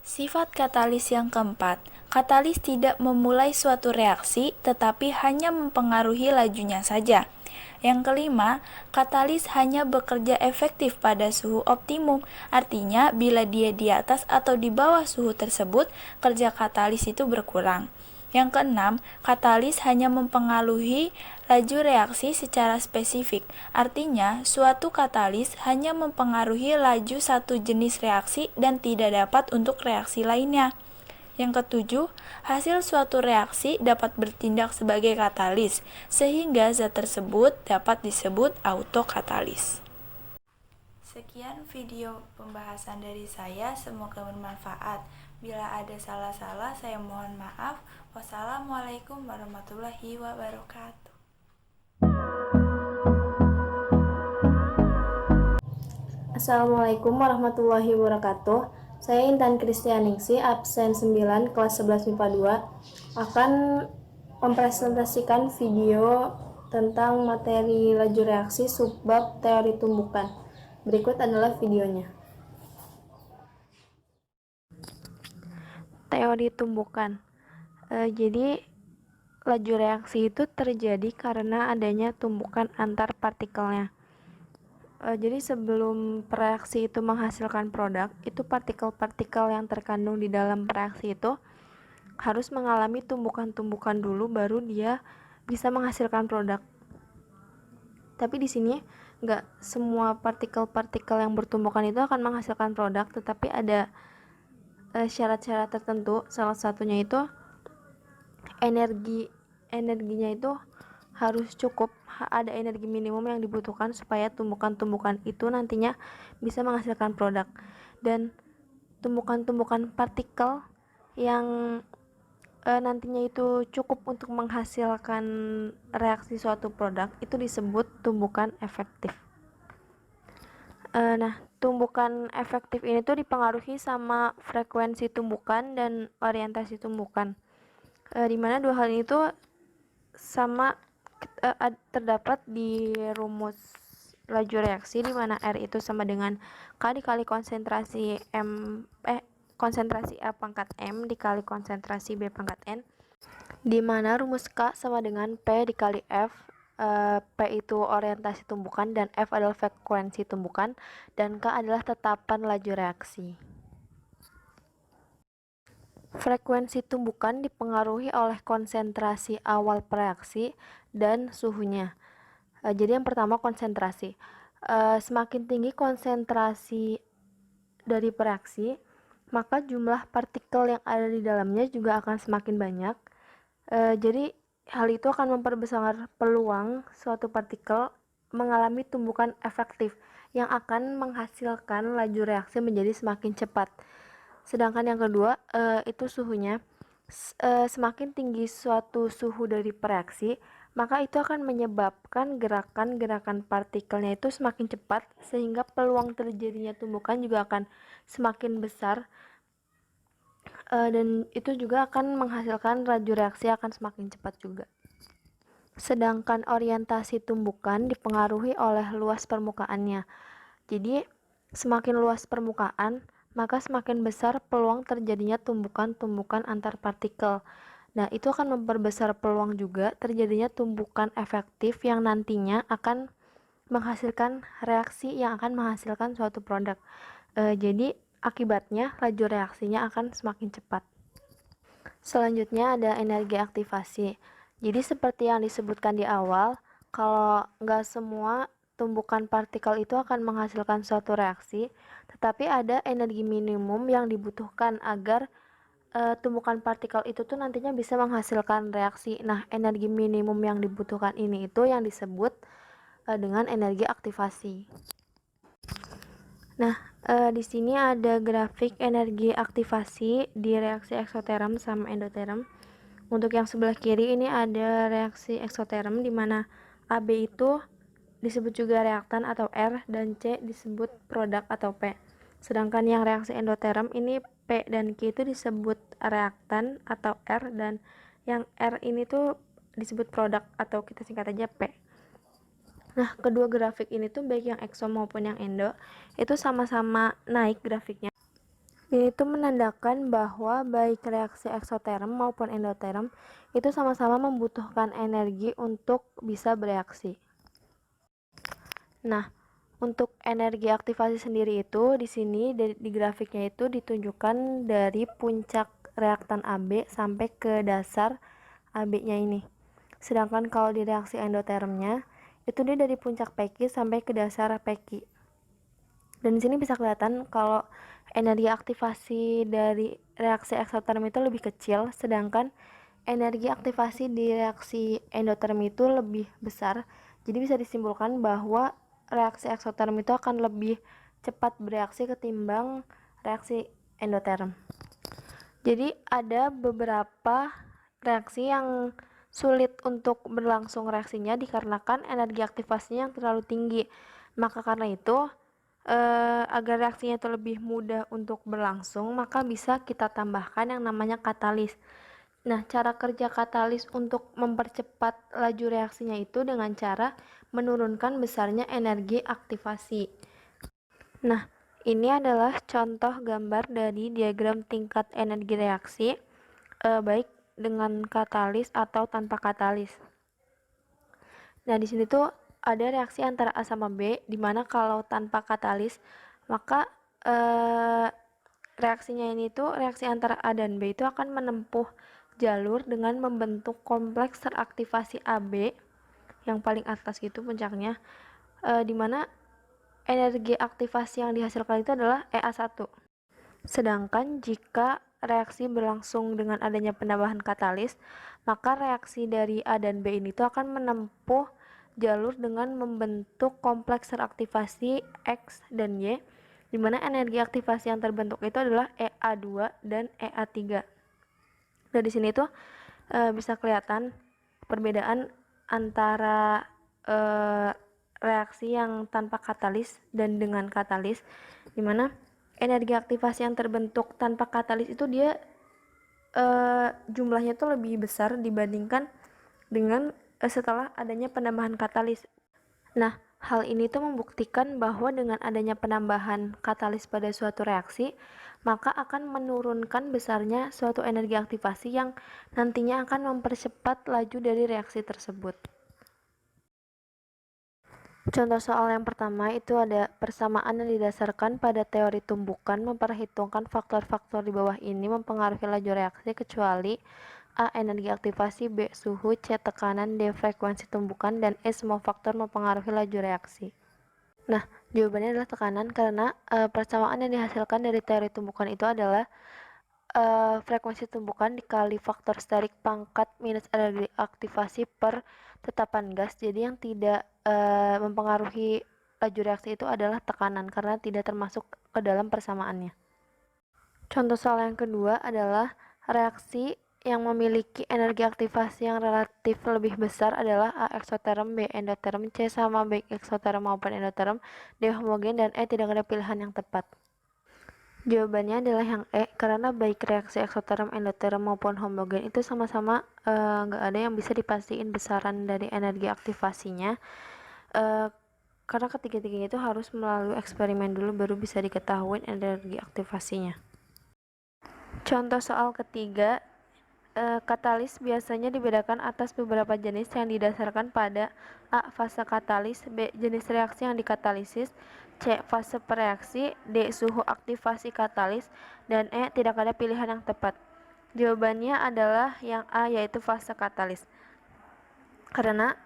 Sifat katalis yang keempat, katalis tidak memulai suatu reaksi tetapi hanya mempengaruhi lajunya saja. Yang kelima, katalis hanya bekerja efektif pada suhu optimum, artinya bila dia di atas atau di bawah suhu tersebut, kerja katalis itu berkurang. Yang keenam, katalis hanya mempengaruhi laju reaksi secara spesifik, artinya suatu katalis hanya mempengaruhi laju satu jenis reaksi dan tidak dapat untuk reaksi lainnya. Yang ketujuh, hasil suatu reaksi dapat bertindak sebagai katalis, sehingga zat tersebut dapat disebut autokatalis. Sekian video pembahasan dari saya, semoga bermanfaat. Bila ada salah-salah, saya mohon maaf. Wassalamualaikum warahmatullahi wabarakatuh. Assalamualaikum warahmatullahi wabarakatuh. Saya Intan Kristianingsih, absen 9, kelas 11 MIPA 2, akan mempresentasikan video tentang materi laju reaksi subbab teori tumbukan. Berikut adalah videonya. Teori tumbukan. Jadi laju reaksi itu terjadi karena adanya tumbukan antar partikelnya. Jadi sebelum reaksi itu menghasilkan produk, itu partikel-partikel yang terkandung di dalam reaksi itu harus mengalami tumbukan-tumbukan dulu, baru dia bisa menghasilkan produk. Tapi di sini nggak semua partikel-partikel yang bertumbukan itu akan menghasilkan produk, tetapi ada syarat-syarat tertentu. Salah satunya itu energinya itu harus cukup, ada energi minimum yang dibutuhkan supaya tumbukan-tumbukan itu nantinya bisa menghasilkan produk. Dan tumbukan-tumbukan partikel yang nantinya itu cukup untuk menghasilkan reaksi suatu produk itu disebut tumbukan efektif. Nah, tumbukan efektif ini tuh dipengaruhi sama frekuensi tumbukan dan orientasi tumbukan. Dimana dua hal ini tuh sama terdapat di rumus laju reaksi, di mana R itu sama dengan K dikali konsentrasi konsentrasi A pangkat M dikali konsentrasi B pangkat N, di mana rumus K sama dengan P dikali F. P itu orientasi tumbukan dan F adalah frekuensi tumbukan, dan K adalah tetapan laju reaksi. Frekuensi tumbukan dipengaruhi oleh konsentrasi awal reaksi dan suhunya. Jadi yang pertama konsentrasi. Semakin tinggi konsentrasi dari reaksi, maka jumlah partikel yang ada di dalamnya juga akan semakin banyak. Jadi hal itu akan memperbesar peluang suatu partikel mengalami tumbukan efektif yang akan menghasilkan laju reaksi menjadi semakin cepat. Sedangkan yang kedua itu suhunya. Semakin tinggi suatu suhu dari reaksi, maka itu akan menyebabkan gerakan-gerakan partikelnya itu semakin cepat, sehingga peluang terjadinya tumbukan juga akan semakin besar, dan itu juga akan menghasilkan laju reaksi akan semakin cepat juga. Sedangkan orientasi tumbukan dipengaruhi oleh luas permukaannya. Jadi semakin luas permukaan, maka semakin besar peluang terjadinya tumbukan-tumbukan antar partikel. Nah, itu akan memperbesar peluang juga terjadinya tumbukan efektif yang nantinya akan menghasilkan reaksi yang akan menghasilkan suatu produk. Jadi akibatnya laju reaksinya akan semakin cepat. Selanjutnya ada energi aktivasi. Jadi seperti yang disebutkan di awal, kalau nggak semua tumbukan partikel itu akan menghasilkan suatu reaksi, tetapi ada energi minimum yang dibutuhkan agar tumbukan partikel itu tuh nantinya bisa menghasilkan reaksi. Nah, energi minimum yang dibutuhkan ini itu yang disebut dengan energi aktivasi. Nah, di sini ada grafik energi aktivasi di reaksi eksoterm sama endoterm. Untuk yang sebelah kiri ini ada reaksi eksoterm, di mana AB itu disebut juga reaktan atau R, dan C disebut produk atau P. Sedangkan yang reaksi endoterm ini P dan Q itu disebut reaktan atau R, dan yang R ini tuh disebut produk atau kita singkat aja P. Nah, kedua grafik ini tuh baik yang ekso maupun yang endo itu sama-sama naik grafiknya. Ini tuh menandakan bahwa baik reaksi eksoterm maupun endoterm itu sama-sama membutuhkan energi untuk bisa bereaksi. Nah, untuk energi aktivasi sendiri itu di sini di grafiknya itu ditunjukkan dari puncak reaktan AB sampai ke dasar AB-nya ini. Sedangkan kalau di reaksi endotermnya itu dia dari puncak PQ sampai ke dasar PQ. Dan di sini bisa kelihatan kalau energi aktivasi dari reaksi eksoterm itu lebih kecil, sedangkan energi aktivasi di reaksi endoterm itu lebih besar. Jadi bisa disimpulkan bahwa reaksi eksoterm itu akan lebih cepat bereaksi ketimbang reaksi endoterm. Jadi ada beberapa reaksi yang sulit untuk berlangsung reaksinya dikarenakan energi aktivasinya yang terlalu tinggi. Maka karena itu agar reaksinya itu lebih mudah untuk berlangsung, maka bisa kita tambahkan yang namanya katalis. Nah, cara kerja katalis untuk mempercepat laju reaksinya itu dengan cara menurunkan besarnya energi aktivasi. Nah, ini adalah contoh gambar dari diagram tingkat energi reaksi, baik dengan katalis atau tanpa katalis. Nah, di sini tuh ada reaksi antara A sama B, di mana kalau tanpa katalis, maka reaksinya ini tuh reaksi antara A dan B itu akan menempuh jalur dengan membentuk kompleks teraktivasi AB yang paling atas gitu puncaknya, di mana energi aktivasi yang dihasilkan itu adalah EA1. Sedangkan jika reaksi berlangsung dengan adanya penambahan katalis, maka reaksi dari A dan B ini tuh akan menempuh jalur dengan membentuk kompleks teraktivasi X dan Y, di mana energi aktivasi yang terbentuk itu adalah EA2 dan EA3. Nah, di sini tuh bisa kelihatan perbedaan antara reaksi yang tanpa katalis dan dengan katalis, di mana energi aktivasi yang terbentuk tanpa katalis itu dia jumlahnya tuh lebih besar dibandingkan dengan setelah adanya penambahan katalis. Nah, hal ini tuh membuktikan bahwa dengan adanya penambahan katalis pada suatu reaksi, maka akan menurunkan besarnya suatu energi aktivasi yang nantinya akan mempercepat laju dari reaksi tersebut. Contoh soal yang pertama itu ada persamaan yang didasarkan pada teori tumbukan memperhitungkan faktor-faktor di bawah ini mempengaruhi laju reaksi kecuali A. Energi aktivasi, B. Suhu, C. Tekanan, D. Frekuensi tumbukan, dan E. Semua faktor mempengaruhi laju reaksi. Nah, jawabannya adalah tekanan karena persamaan yang dihasilkan dari teori tumbukan itu adalah frekuensi tumbukan dikali faktor steric pangkat minus energi aktivasi per tetapan gas. Jadi yang tidak mempengaruhi laju reaksi itu adalah tekanan karena tidak termasuk ke dalam persamaannya. Contoh soal yang kedua adalah reaksi yang memiliki energi aktivasi yang relatif lebih besar adalah A. Eksoterm, B. Endoterm, C. Sama baik eksoterm maupun endoterm, D. Homogen, dan E. Tidak ada pilihan yang tepat. Jawabannya adalah yang E, karena baik reaksi eksoterm, endoterm maupun homogen itu sama-sama nggak ada yang bisa dipastiin besaran dari energi aktivasinya, karena ketiga-tiganya itu harus melalui eksperimen dulu baru bisa diketahui energi aktivasinya. Contoh soal ketiga, katalis biasanya dibedakan atas beberapa jenis yang didasarkan pada A. Fase katalis, B. Jenis reaksi yang dikatalisis, C. Fase pereaksi, D. Suhu aktivasi katalis, dan E. Tidak ada pilihan yang tepat. Jawabannya adalah yang A, yaitu fase katalis. Karena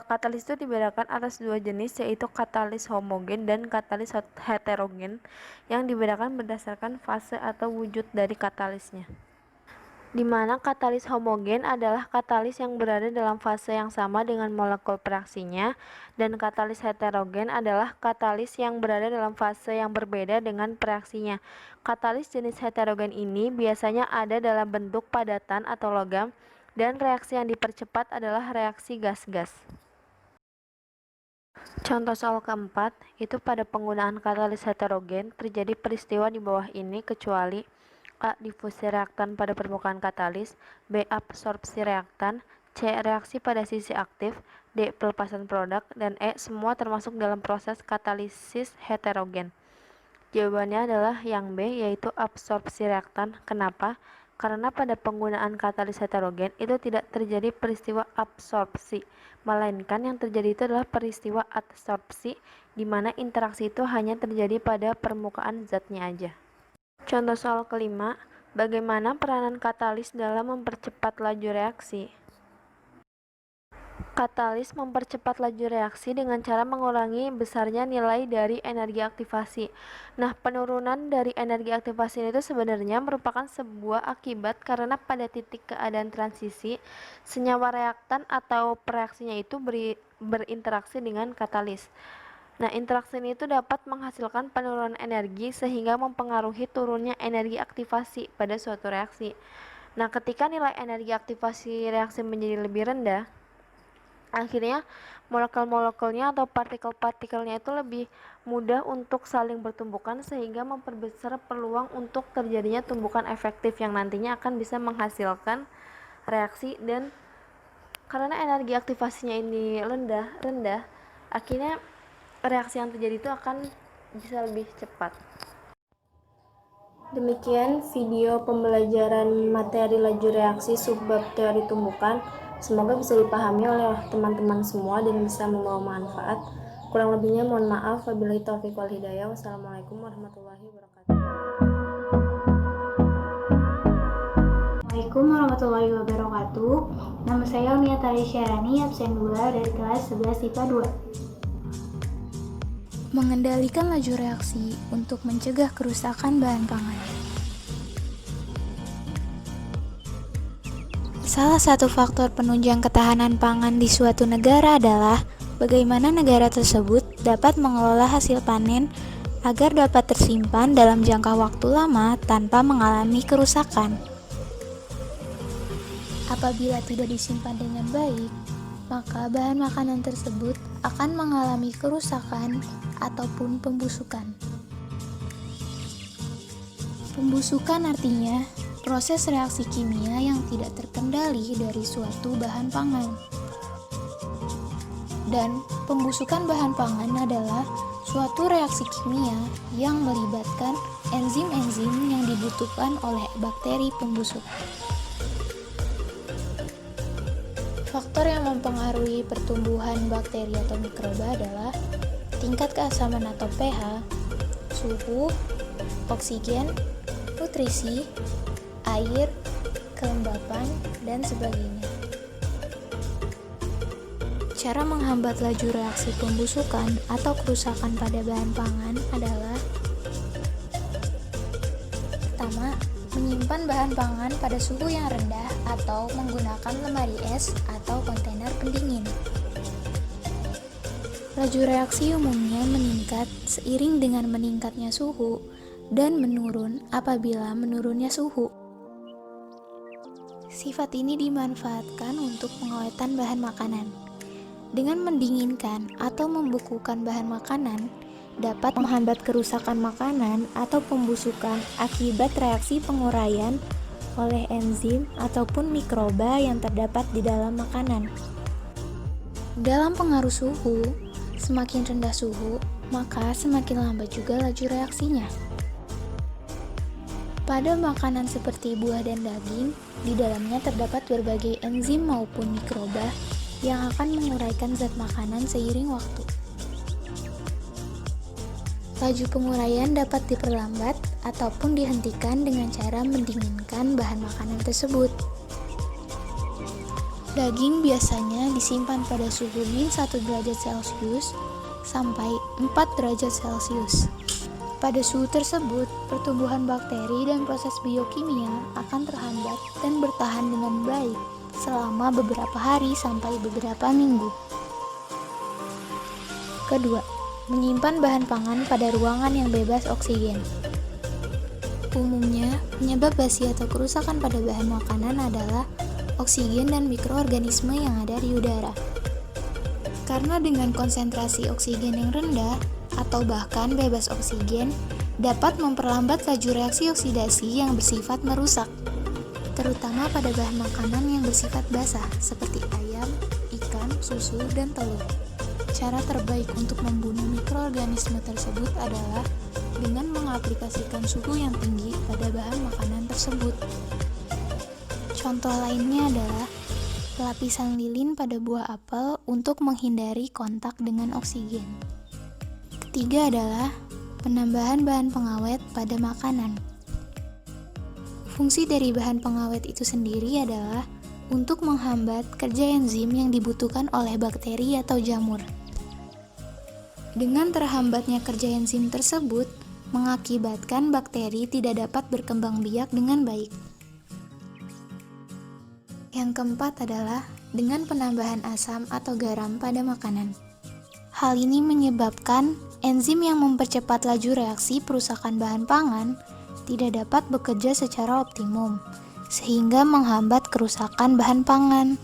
katalis itu dibedakan atas dua jenis, yaitu katalis homogen dan katalis heterogen, yang dibedakan berdasarkan fase atau wujud dari katalisnya. Di mana katalis homogen adalah katalis yang berada dalam fase yang sama dengan molekul pereaksinya, dan katalis heterogen adalah katalis yang berada dalam fase yang berbeda dengan pereaksinya. Katalis jenis heterogen ini biasanya ada dalam bentuk padatan atau logam, dan reaksi yang dipercepat adalah reaksi gas-gas. Contoh soal keempat, itu pada penggunaan katalis heterogen terjadi peristiwa di bawah ini kecuali A. Difusi reaktan pada permukaan katalis, B. Absorpsi reaktan, C. Reaksi pada sisi aktif, D. Pelepasan produk, dan E. Semua termasuk dalam proses katalisis heterogen. Jawabannya adalah yang B, yaitu absorpsi reaktan. Kenapa? Karena pada penggunaan katalis heterogen itu tidak terjadi peristiwa absorpsi, melainkan yang terjadi itu adalah peristiwa adsorpsi, di mana interaksi itu hanya terjadi pada permukaan zatnya aja. Contoh soal kelima, bagaimana peranan katalis dalam mempercepat laju reaksi? Katalis mempercepat laju reaksi dengan cara mengurangi besarnya nilai dari energi aktivasi. Nah, penurunan dari energi aktivasi itu sebenarnya merupakan sebuah akibat karena pada titik keadaan transisi, senyawa reaktan atau pereaksinya itu berinteraksi dengan katalis. Nah, interaksi ini itu dapat menghasilkan penurunan energi sehingga mempengaruhi turunnya energi aktivasi pada suatu reaksi. Nah, ketika nilai energi aktivasi reaksi menjadi lebih rendah, akhirnya molekul-molekulnya atau partikel-partikelnya itu lebih mudah untuk saling bertumbukan sehingga memperbesar peluang untuk terjadinya tumbukan efektif yang nantinya akan bisa menghasilkan reaksi. Dan karena energi aktivasinya ini rendah, akhirnya reaksi yang terjadi itu akan bisa lebih cepat. Demikian video pembelajaran materi laju reaksi subbab teori tumbukan. Semoga bisa dipahami oleh teman-teman semua dan bisa membawa manfaat. Kurang lebihnya mohon maaf. Wabillahi taufiq wal hidayah. Wassalamualaikum warahmatullahi wabarakatuh. Assalamualaikum warahmatullahi wabarakatuh. Nama saya Mia Tari Syarani, absen 2 dari kelas 11 IPA 2. Mengendalikan laju reaksi untuk mencegah kerusakan bahan pangan. Salah satu faktor penunjang ketahanan pangan di suatu negara adalah bagaimana negara tersebut dapat mengelola hasil panen agar dapat tersimpan dalam jangka waktu lama tanpa mengalami kerusakan. Apabila tidak disimpan dengan baik, maka bahan makanan tersebut akan mengalami kerusakan ataupun pembusukan. Pembusukan artinya proses reaksi kimia yang tidak terkendali dari suatu bahan pangan. Dan pembusukan bahan pangan adalah suatu reaksi kimia yang melibatkan enzim-enzim yang dibutuhkan oleh bakteri pembusuk. Faktor yang mempengaruhi pertumbuhan bakteri atau mikroba adalah tingkat keasaman atau pH, suhu, oksigen, nutrisi, air, kelembapan, dan sebagainya. Cara menghambat laju reaksi pembusukan atau kerusakan pada bahan pangan adalah: pertama, menyimpan bahan pangan pada suhu yang rendah atau menggunakan lemari es atau kontainer pendingin. Laju reaksi umumnya meningkat seiring dengan meningkatnya suhu dan menurun apabila menurunnya suhu. Sifat ini dimanfaatkan untuk pengawetan bahan makanan. Dengan mendinginkan atau membekukan bahan makanan, dapat menghambat kerusakan makanan atau pembusukan akibat reaksi penguraian oleh enzim ataupun mikroba yang terdapat di dalam makanan. Dalam pengaruh suhu, semakin rendah suhu, maka semakin lambat juga laju reaksinya. Pada makanan seperti buah dan daging, di dalamnya terdapat berbagai enzim maupun mikroba yang akan menguraikan zat makanan seiring waktu. Laju penguraian dapat diperlambat ataupun dihentikan dengan cara mendinginkan bahan makanan tersebut. Daging biasanya disimpan pada suhu min 1 derajat Celcius sampai 4 derajat Celcius. Pada suhu tersebut, pertumbuhan bakteri dan proses biokimia akan terhambat dan bertahan dengan baik selama beberapa hari sampai beberapa minggu. Kedua, menyimpan bahan pangan pada ruangan yang bebas oksigen. Umumnya, penyebab basi atau kerusakan pada bahan makanan adalah oksigen dan mikroorganisme yang ada di udara. Karena dengan konsentrasi oksigen yang rendah atau bahkan bebas oksigen dapat memperlambat laju reaksi oksidasi yang bersifat merusak, terutama pada bahan makanan yang bersifat basah seperti ayam, ikan, susu, dan telur. Cara terbaik untuk membunuh mikroorganisme tersebut adalah dengan mengaplikasikan suhu yang tinggi pada bahan makanan tersebut. Contoh lainnya adalah lapisan lilin pada buah apel untuk menghindari kontak dengan oksigen. Ketiga adalah penambahan bahan pengawet pada makanan. Fungsi dari bahan pengawet itu sendiri adalah untuk menghambat kerja enzim yang dibutuhkan oleh bakteri atau jamur. Dengan terhambatnya kerja enzim tersebut, mengakibatkan bakteri tidak dapat berkembang biak dengan baik. Yang keempat adalah dengan penambahan asam atau garam pada makanan. Hal ini menyebabkan enzim yang mempercepat laju reaksi perusakan bahan pangan tidak dapat bekerja secara optimum, sehingga menghambat kerusakan bahan pangan.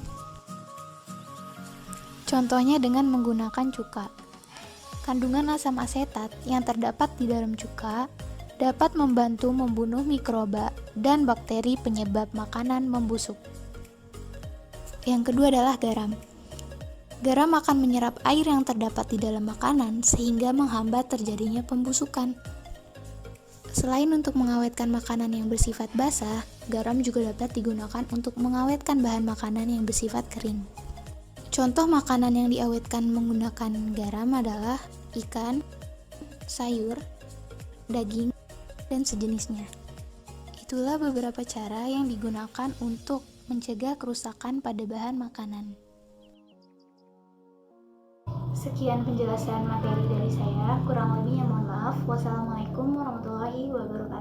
Contohnya dengan menggunakan cuka. Kandungan asam asetat yang terdapat di dalam cuka dapat membantu membunuh mikroba dan bakteri penyebab makanan membusuk. Yang kedua adalah garam. Garam akan menyerap air yang terdapat di dalam makanan sehingga menghambat terjadinya pembusukan. Selain untuk mengawetkan makanan yang bersifat basah, garam juga dapat digunakan untuk mengawetkan bahan makanan yang bersifat kering. Contoh makanan yang diawetkan menggunakan garam adalah ikan, sayur, daging, dan sejenisnya. Itulah beberapa cara yang digunakan untuk mencegah kerusakan pada bahan makanan. Sekian penjelasan materi dari saya, kurang lebihnya mohon maaf. Wassalamualaikum warahmatullahi wabarakatuh.